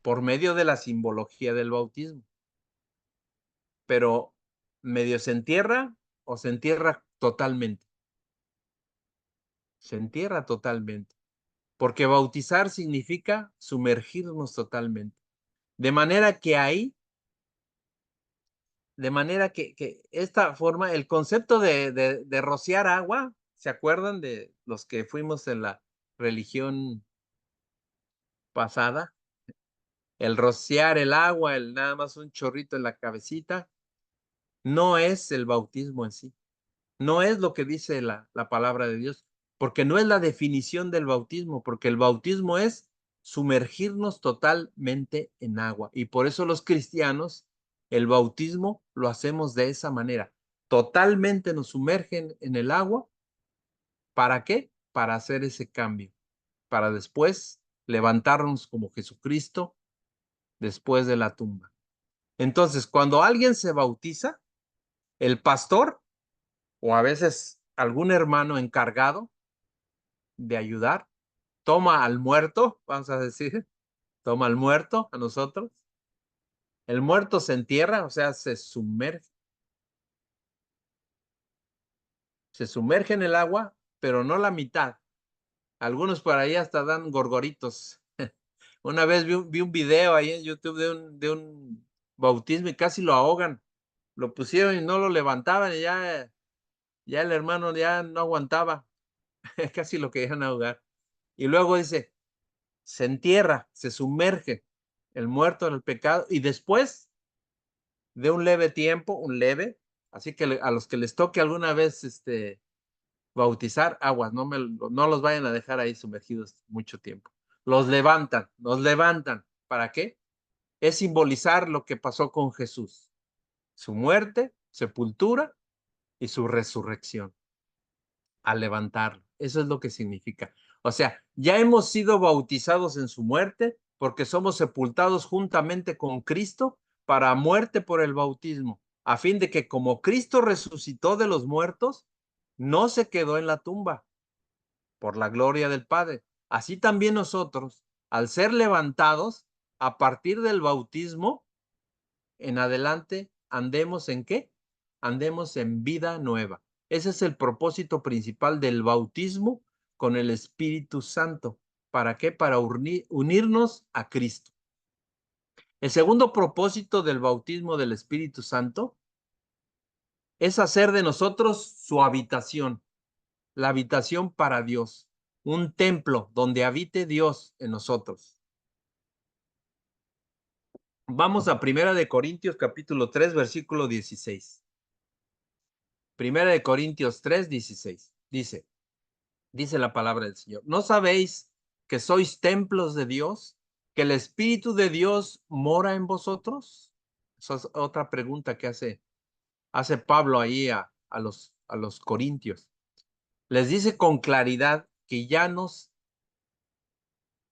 Por medio de la simbología del bautismo. Pero medio se entierra o se entierra totalmente. Se entierra totalmente. Porque bautizar significa sumergirnos totalmente. De manera que ahí, de manera que esta forma, el concepto de rociar agua, ¿se acuerdan de los que fuimos en la religión pasada? El rociar el agua, el nada más un chorrito en la cabecita, no es el bautismo en sí. No es lo que dice la palabra de Dios, porque no es la definición del bautismo, porque el bautismo es sumergirnos totalmente en agua. Y por eso los cristianos, el bautismo lo hacemos de esa manera. Totalmente nos sumergen en el agua. ¿Para qué? Para hacer ese cambio, para después levantarnos como Jesucristo después de la tumba. Entonces, cuando alguien se bautiza, el pastor o a veces algún hermano encargado de ayudar, toma al muerto, vamos a decir, toma al muerto a nosotros. El muerto se entierra, o sea, se sumerge en el agua, pero no la mitad. Algunos por ahí hasta dan gorgoritos. Una vez vi un video ahí en YouTube de un bautismo y casi lo ahogan. Lo pusieron y no lo levantaban y ya el hermano ya no aguantaba. Casi lo querían ahogar. Y luego dice, se entierra, se sumerge el muerto en el pecado y después de un leve tiempo, así que a los que les toque alguna vez bautizar, aguas, no los vayan a dejar ahí sumergidos mucho tiempo. Los levantan. ¿Para qué? Es simbolizar lo que pasó con Jesús, su muerte, sepultura y su resurrección. Al levantarlo. Eso es lo que significa. O sea, ya hemos sido bautizados en su muerte porque somos sepultados juntamente con Cristo para muerte por el bautismo, a fin de que como Cristo resucitó de los muertos, no se quedó en la tumba por la gloria del Padre. Así también nosotros, al ser levantados a partir del bautismo, en adelante, andemos ¿en qué? Andemos en vida nueva. Ese es el propósito principal del bautismo con el Espíritu Santo. ¿Para qué? Para unirnos a Cristo. El segundo propósito del bautismo del Espíritu Santo es hacer de nosotros su habitación, la habitación para Dios, un templo donde habite Dios en nosotros. Vamos a 1 Corintios capítulo 3, versículo 16. 1 Corintios 3, 16. Dice la palabra del Señor. ¿No sabéis que sois templos de Dios? ¿Que el Espíritu de Dios mora en vosotros? Esa es otra pregunta que hace Pablo ahí a los corintios. Les dice con claridad que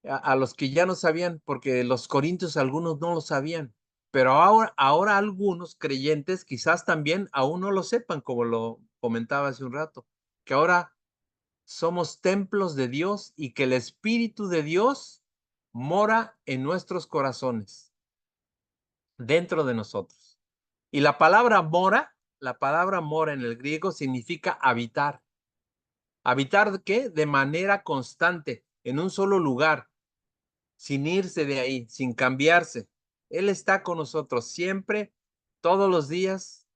a los que ya no sabían, porque los corintios algunos no lo sabían, pero ahora algunos creyentes quizás también aún no lo sepan, como lo comentaba hace un rato, que ahora somos templos de Dios y que el Espíritu de Dios mora en nuestros corazones, dentro de nosotros. Y la palabra mora en el griego significa habitar. ¿Habitar de qué? De manera constante, en un solo lugar, sin irse de ahí, sin cambiarse. Él está con nosotros siempre, todos los días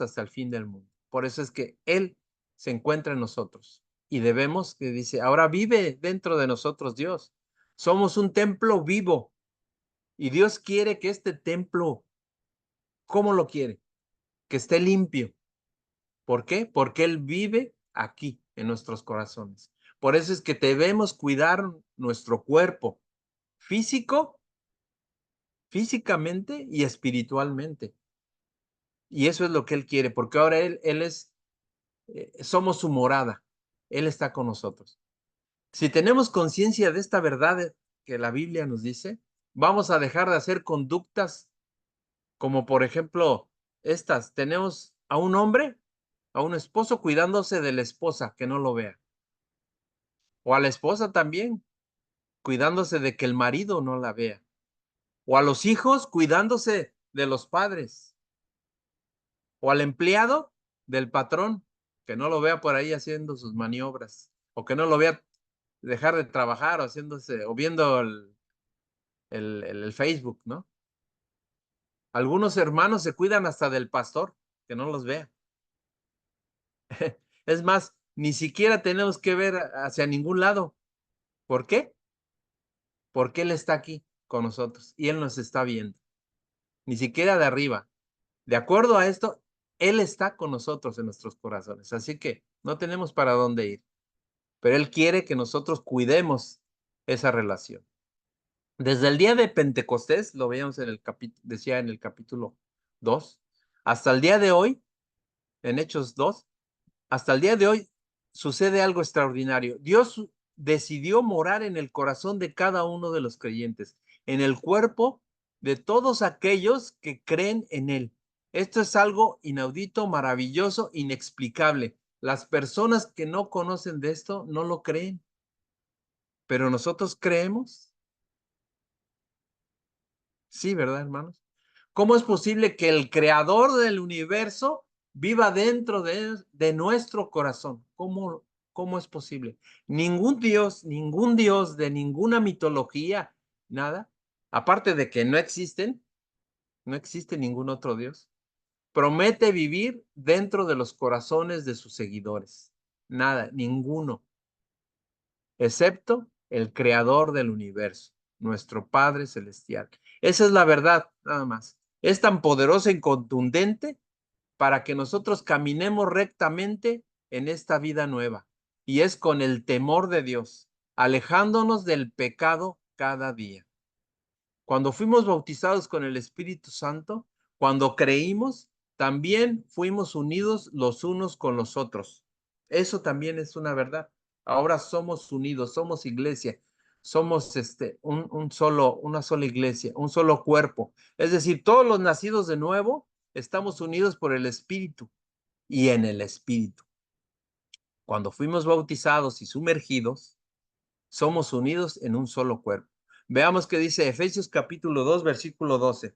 hasta el fin del mundo. Por eso es que Él se encuentra en nosotros. Y debemos, que dice, ahora vive dentro de nosotros Dios. Somos un templo vivo. Y Dios quiere que este templo, ¿cómo lo quiere? Que esté limpio. ¿Por qué? Porque Él vive aquí, en nuestros corazones. Por eso es que debemos cuidar nuestro cuerpo físico, físicamente y espiritualmente. Y eso es lo que Él quiere, porque ahora Él es, somos su morada. Él está con nosotros. Si tenemos conciencia de esta verdad que la Biblia nos dice, vamos a dejar de hacer conductas como, por ejemplo, estas. Tenemos a un hombre, a un esposo cuidándose de la esposa, que no lo vea. O a la esposa también, cuidándose de que el marido no la vea. O a los hijos cuidándose de los padres. O al empleado del patrón, que no lo vea por ahí haciendo sus maniobras. O que no lo vea dejar de trabajar o haciéndose, o viendo el Facebook, ¿no? Algunos hermanos se cuidan hasta del pastor, que no los vea. Es más, ni siquiera tenemos que ver hacia ningún lado. ¿Por qué? Porque Él está aquí con nosotros y Él nos está viendo. Ni siquiera de arriba. De acuerdo a esto, Él está con nosotros en nuestros corazones. Así que no tenemos para dónde ir. Pero Él quiere que nosotros cuidemos esa relación. Desde el día de Pentecostés, lo veíamos en el capítulo, decía en el capítulo 2, hasta el día de hoy, en Hechos 2, hasta el día de hoy sucede algo extraordinario. Dios decidió morar en el corazón de cada uno de los creyentes, en el cuerpo de todos aquellos que creen en Él. Esto es algo inaudito, maravilloso, inexplicable. Las personas que no conocen de esto no lo creen, pero nosotros creemos. Sí, ¿verdad, hermanos? ¿Cómo es posible que el creador del universo viva dentro de nuestro corazón? ¿Cómo es posible? Ningún dios de ninguna mitología, nada, aparte de que no existe ningún otro Dios, promete vivir dentro de los corazones de sus seguidores. Nada, ninguno, excepto el creador del universo, nuestro Padre Celestial. Esa es la verdad, nada más. Es tan poderosa y contundente para que nosotros caminemos rectamente en esta vida nueva. Y es con el temor de Dios, alejándonos del pecado cada día. Cuando fuimos bautizados con el Espíritu Santo, cuando creímos, también fuimos unidos los unos con los otros. Eso también es una verdad. Ahora somos unidos, somos iglesia, somos una sola iglesia, un solo cuerpo. Es decir, todos los nacidos de nuevo estamos unidos por el Espíritu y en el Espíritu. Cuando fuimos bautizados y sumergidos, somos unidos en un solo cuerpo. Veamos qué dice Efesios capítulo 2, versículo 12.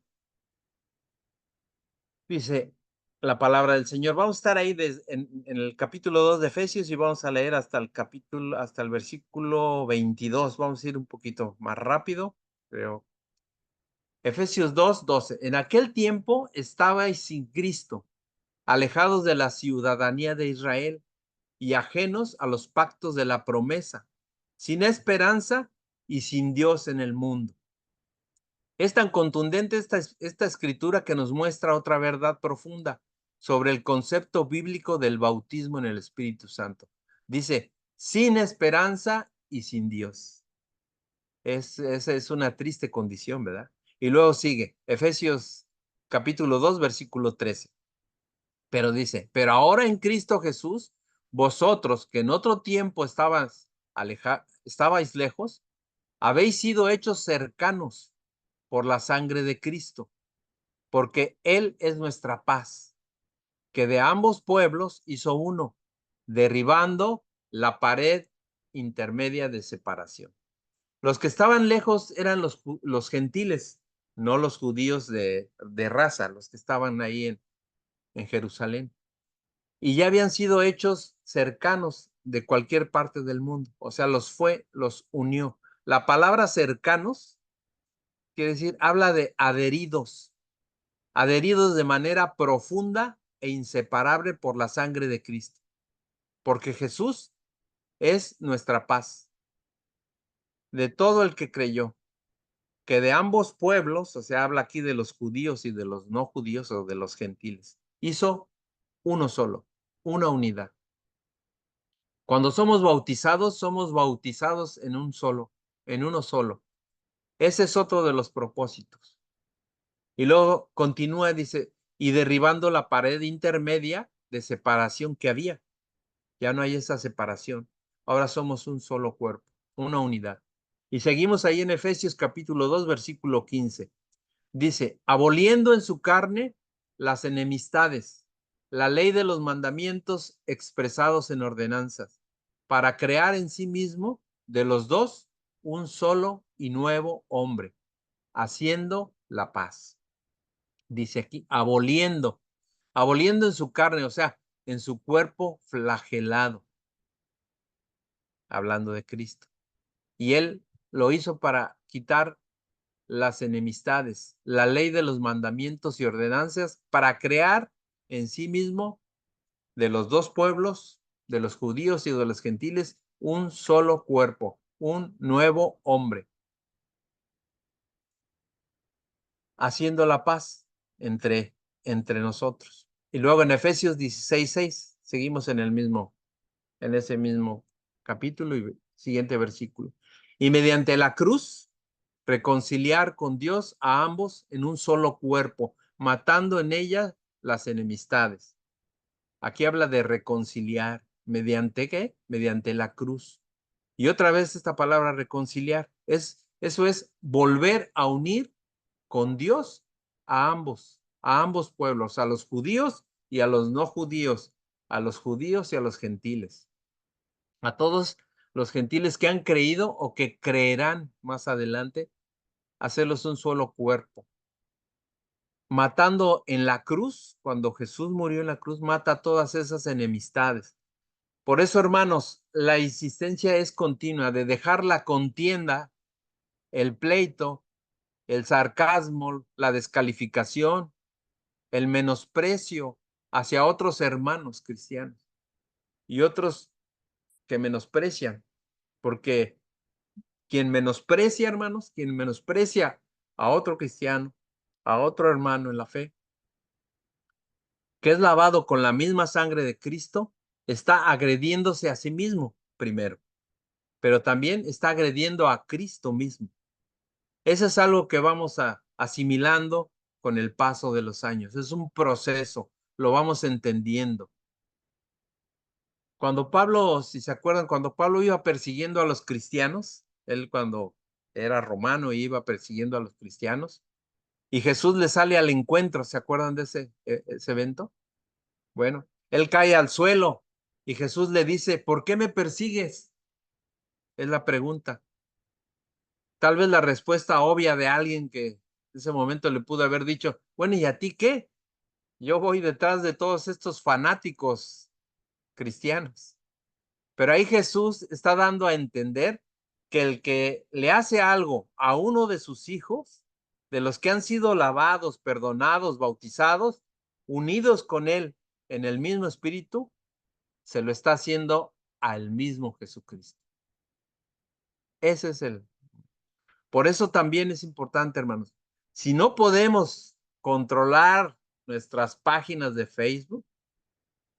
Dice la palabra del Señor. Vamos a estar ahí en el capítulo 2 de Efesios y vamos a leer hasta el versículo 22. Vamos a ir un poquito más rápido, pero Efesios 2, 12. En aquel tiempo estabais sin Cristo, alejados de la ciudadanía de Israel y ajenos a los pactos de la promesa, sin esperanza y sin Dios en el mundo. Es tan contundente esta escritura que nos muestra otra verdad profunda sobre el concepto bíblico del bautismo en el Espíritu Santo. Dice, sin esperanza y sin Dios. Esa es una triste condición, ¿verdad? Y luego sigue, Efesios capítulo 2, versículo 13. Pero dice, pero ahora en Cristo Jesús, vosotros que en otro tiempo estabais lejos, habéis sido hechos cercanos por la sangre de Cristo, porque Él es nuestra paz, que de ambos pueblos hizo uno, derribando la pared intermedia de separación. Los que estaban lejos eran los gentiles, no los judíos de raza, los que estaban ahí en Jerusalén. Y ya habían sido hechos cercanos de cualquier parte del mundo. O sea, los unió. La palabra cercanos quiere decir, habla de adheridos de manera profunda e inseparable por la sangre de Cristo. porque Jesús es nuestra paz. De todo el que creyó, que de ambos pueblos, o sea, habla aquí de los judíos y de los no judíos o de los gentiles, hizo uno solo, una unidad. Cuando somos bautizados en un solo, en uno solo. Ese es otro de los propósitos. Y luego continúa, dice, y derribando la pared intermedia de separación que había. Ya no hay esa separación. Ahora somos un solo cuerpo, una unidad. Y seguimos ahí en Efesios capítulo 2, versículo 15. Dice, aboliendo en su carne las enemistades, la ley de los mandamientos expresados en ordenanzas, para crear en sí mismo de los dos un solo y nuevo hombre, haciendo la paz. Dice aquí, aboliendo en su carne, o sea, en su cuerpo flagelado, hablando de Cristo. Y él lo hizo para quitar las enemistades, la ley de los mandamientos y ordenanzas, para crear en sí mismo de los dos pueblos, de los judíos y de los gentiles, un solo cuerpo, un nuevo hombre, haciendo la paz entre nosotros. Y luego en Efesios 16:6, seguimos en ese mismo capítulo y siguiente versículo. Y mediante la cruz, reconciliar con Dios a ambos en un solo cuerpo, matando en ella las enemistades. Aquí habla de reconciliar. ¿Mediante qué? Mediante la cruz. Y otra vez esta palabra reconciliar, eso es volver a unir con Dios a ambos pueblos, a los judíos y a los no judíos, a los judíos y a los gentiles, a todos los gentiles que han creído o que creerán más adelante, hacerlos un solo cuerpo. Matando en la cruz, cuando Jesús murió en la cruz, mata todas esas enemistades. Por eso, hermanos, la insistencia es continua de dejar la contienda, el pleito, el sarcasmo, la descalificación, el menosprecio hacia otros hermanos cristianos y otros que menosprecian, porque quien menosprecia, hermanos, quien menosprecia a otro cristiano, a otro hermano en la fe, que es lavado con la misma sangre de Cristo, está agrediéndose a sí mismo primero, pero también está agrediendo a Cristo mismo. Eso es algo que vamos asimilando con el paso de los años. Es un proceso, lo vamos entendiendo. Cuando Pablo, si se acuerdan, cuando Pablo iba persiguiendo a los cristianos, él cuando era romano iba persiguiendo a los cristianos, y Jesús le sale al encuentro, ¿se acuerdan de ese evento? Bueno, él cae al suelo y Jesús le dice, ¿por qué me persigues? Es la pregunta. Tal vez la respuesta obvia de alguien que en ese momento le pudo haber dicho, bueno, ¿y a ti qué? Yo voy detrás de todos estos fanáticos cristianos. Pero ahí Jesús está dando a entender que el que le hace algo a uno de sus hijos, de los que han sido lavados, perdonados, bautizados, unidos con él en el mismo espíritu, se lo está haciendo al mismo Jesucristo. Ese es el. Por eso también es importante, hermanos. Si no podemos controlar nuestras páginas de Facebook,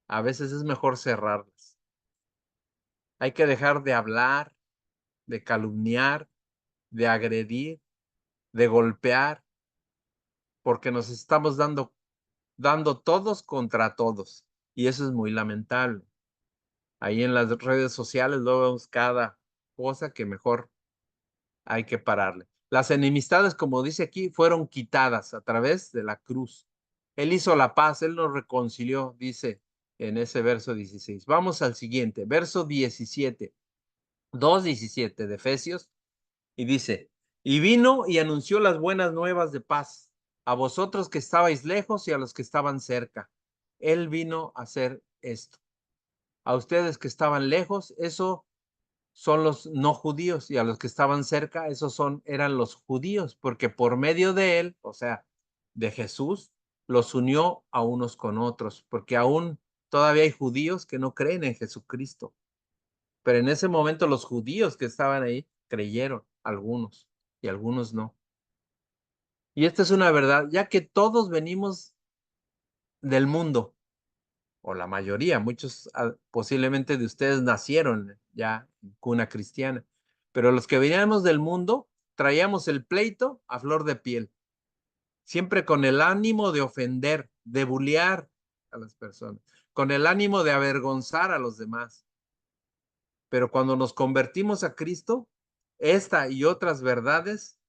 a veces es mejor cerrarlas. Hay que dejar de hablar, de calumniar, de agredir, de golpear, porque nos estamos dando todos contra todos. Y eso es muy lamentable. Ahí en las redes sociales luego vemos cada cosa que mejor hay que pararle. Las enemistades, como dice aquí, fueron quitadas a través de la cruz. Él hizo la paz, él nos reconcilió, dice en ese verso 16. Vamos al siguiente, verso 17, 2:17 de Efesios, y dice, y vino y anunció las buenas nuevas de paz a vosotros que estabais lejos y a los que estaban cerca. Él vino a hacer esto. A ustedes que estaban lejos, eso son los no judíos, y a los que estaban cerca, eran los judíos, porque por medio de él, o sea, de Jesús, los unió a unos con otros, porque aún Todavía hay judíos que no creen en Jesucristo. Pero en ese momento los judíos que estaban ahí creyeron, algunos, y algunos no. Y esta es una verdad, ya que todos venimos del mundo, o la mayoría, muchos posiblemente de ustedes nacieron ya en cuna cristiana, pero los que veníamos del mundo traíamos el pleito a flor de piel, siempre con el ánimo de ofender, de bullear a las personas, con el ánimo de avergonzar a los demás. Pero cuando nos convertimos a Cristo, esta y otras verdades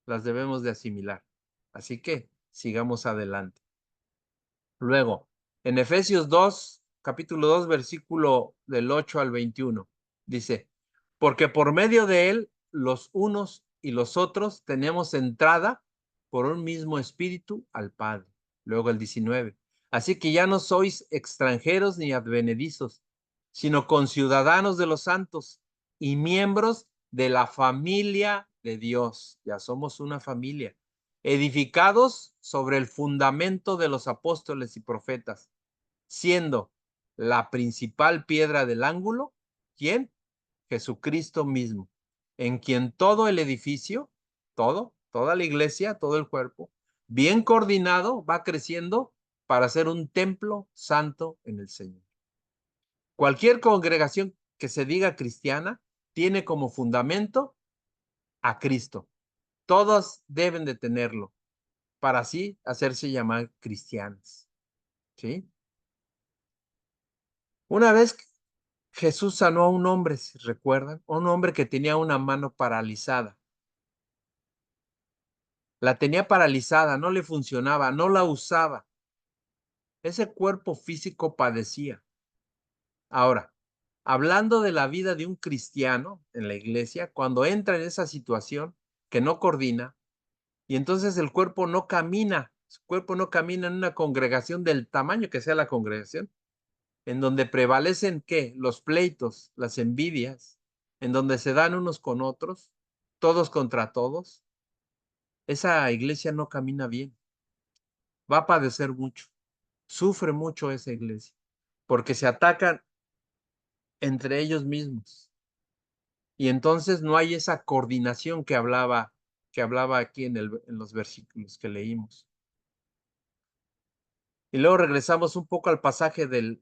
las debemos de asimilar. Así que sigamos adelante. Luego, en Efesios 2, capítulo 2, versículo del 8 al 21, dice, porque por medio de él, los unos y los otros tenemos entrada por un mismo espíritu al Padre. Luego el 19, así que ya no sois extranjeros ni advenedizos, sino conciudadanos de los santos y miembros de la familia de Dios. Ya somos una familia edificados sobre el fundamento de los apóstoles y profetas, siendo la principal piedra del ángulo, ¿quién? Jesucristo mismo, en quien todo el edificio, toda la iglesia, todo el cuerpo, bien coordinado, va creciendo para ser un templo santo en el Señor. Cualquier congregación que se diga cristiana tiene como fundamento a Cristo. Todos deben de tenerlo para así hacerse llamar cristianos. ¿Sí? Una vez Jesús sanó a un hombre, si recuerdan, un hombre que tenía una mano paralizada. La tenía paralizada, no le funcionaba, no la usaba. Ese cuerpo físico padecía. Ahora, hablando de la vida de un cristiano en la iglesia, cuando entra en esa situación que no coordina, y entonces el cuerpo no camina, su cuerpo no camina en una congregación del tamaño que sea la congregación, en donde prevalecen, ¿qué? Los pleitos, las envidias, en donde se dan unos con otros, todos contra todos. Esa iglesia no camina bien, va a padecer mucho, sufre mucho esa iglesia, porque se atacan entre ellos mismos. Y entonces no hay esa coordinación que hablaba aquí en los versículos que leímos. Y luego regresamos un poco al pasaje de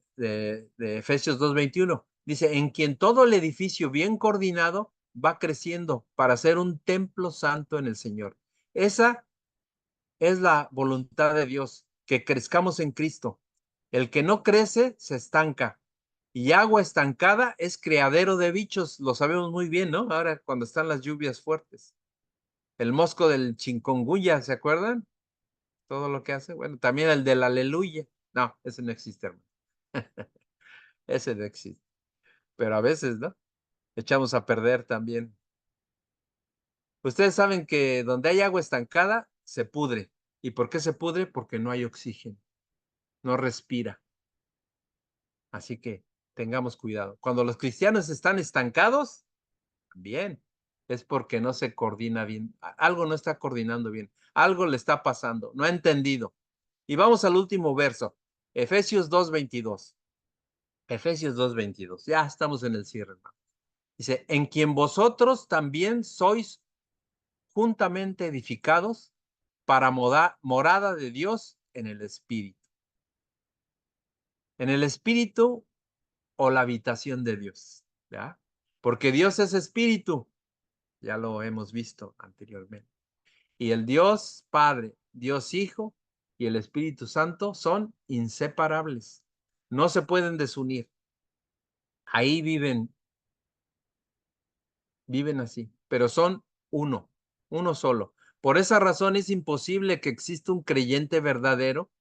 Efesios 2:21. Dice, en quien todo el edificio bien coordinado va creciendo para ser un templo santo en el Señor. Esa es la voluntad de Dios, que crezcamos en Cristo. El que no crece se estanca. Y agua estancada es criadero de bichos. Lo sabemos muy bien, ¿no? Ahora cuando están las lluvias fuertes. El mosco del chikungunya, ¿se acuerdan? Todo lo que hace. Bueno, también el del aleluya. No, ese no existe, hermano. Ese no existe. Pero a veces, ¿no? Echamos a perder también. Ustedes saben que donde hay agua estancada, se pudre. ¿Y por qué se pudre? Porque no hay oxígeno. No respira. Así que tengamos cuidado. Cuando los cristianos están estancados, bien, es porque no se coordina bien. Algo no está coordinando bien. Algo le está pasando. No ha entendido. Y vamos al último verso. Efesios 2:22. Efesios 2:22. Ya estamos en el cierre, hermano. Dice, en quien vosotros también sois juntamente edificados para morada de Dios en el Espíritu. En el Espíritu o la habitación de Dios, ¿ya? Porque Dios es Espíritu, ya lo hemos visto anteriormente. Y el Dios Padre, Dios Hijo y el Espíritu Santo son inseparables. No se pueden desunir. Ahí viven así, pero son uno solo. Por esa razón es imposible que exista un creyente verdadero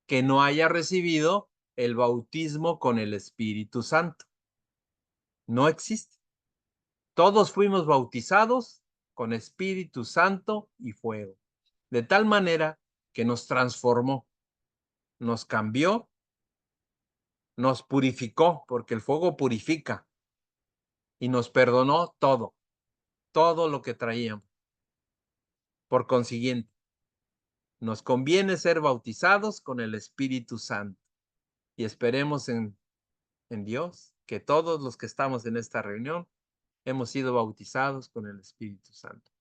que no haya recibido el bautismo con el Espíritu Santo. No existe. Todos fuimos bautizados con Espíritu Santo y fuego, de tal manera que nos transformó, nos cambió, nos purificó, porque el fuego purifica, y nos perdonó todo lo que traíamos. Por consiguiente, nos conviene ser bautizados con el Espíritu Santo. y esperemos en Dios que todos los que estamos en esta reunión hemos sido bautizados con el Espíritu Santo.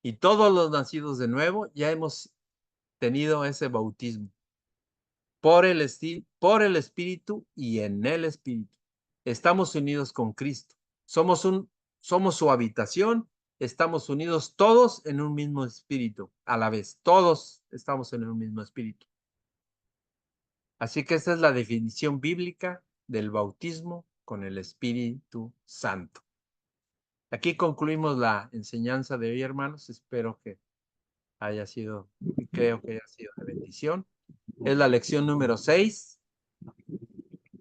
Y todos los nacidos de nuevo ya hemos tenido ese bautismo por el Espíritu y en el Espíritu. Estamos unidos con Cristo. Somos su habitación. Estamos unidos todos en un mismo espíritu a la vez. Todos estamos en un mismo espíritu. Así que esta es la definición bíblica del bautismo con el Espíritu Santo. Aquí concluimos la enseñanza de hoy, hermanos. Espero que haya sido, y creo que haya sido de bendición. Es la lección número 6.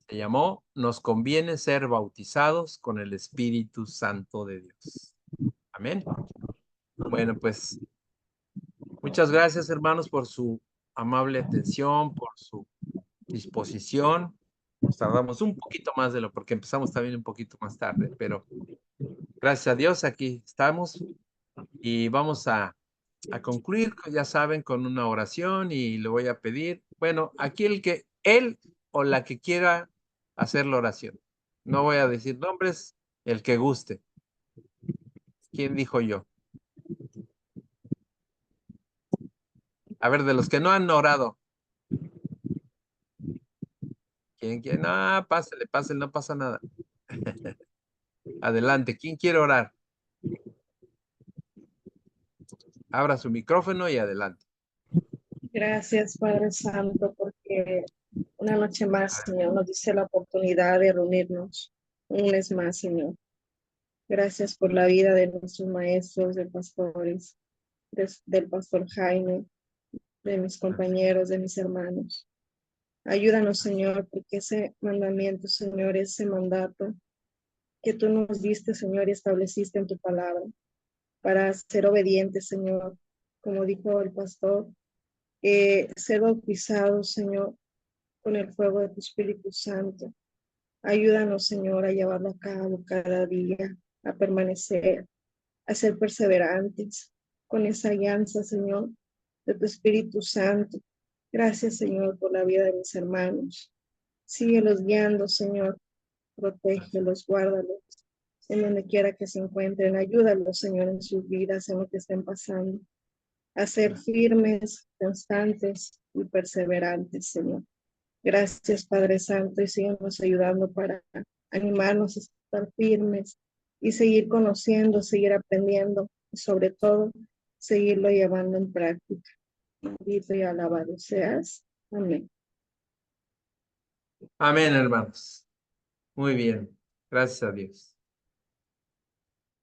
Se llamó Nos conviene ser bautizados con el Espíritu Santo de Dios. Amén. Bueno, pues muchas gracias, hermanos, por su amable atención, por su disposición. Nos tardamos un poquito más de lo porque empezamos también un poquito más tarde, pero gracias a Dios aquí estamos y vamos a concluir, ya saben, con una oración y le voy a pedir, bueno, aquí él o la que quiera hacer la oración. No voy a decir nombres, el que guste. ¿Quién dijo yo? A ver, de los que no han orado. ¿Quién? Ah, pásale, no pasa nada. Adelante, ¿quién quiere orar? Abra su micrófono y adelante. Gracias, Padre Santo, porque una noche más, Señor, nos dice la oportunidad de reunirnos un mes más, Señor. Gracias por la vida de nuestros maestros, de pastores, del pastor Jaime, de mis compañeros, de mis hermanos. Ayúdanos, Señor, porque ese mandamiento, Señor, ese mandato que tú nos diste, Señor, y estableciste en tu palabra, para ser obedientes, Señor, como dijo el pastor, ser bautizados, Señor, con el fuego de tu Espíritu Santo. Ayúdanos, Señor, a llevarlo a cabo cada día, a permanecer, a ser perseverantes con esa alianza, Señor, de tu Espíritu Santo. Gracias, Señor, por la vida de mis hermanos. Síguelos guiando, Señor. Protégelos, guárdalos en donde quiera que se encuentren. Ayúdalos, Señor, en sus vidas, en lo que estén pasando. A ser firmes, constantes y perseverantes, Señor. Gracias, Padre Santo, y síguenos ayudando para animarnos a estar firmes y seguir conociendo, seguir aprendiendo y sobre todo seguirlo llevando en práctica. Bendito y alabado seas. Amén. Amén, hermanos. Muy bien. Gracias a Dios.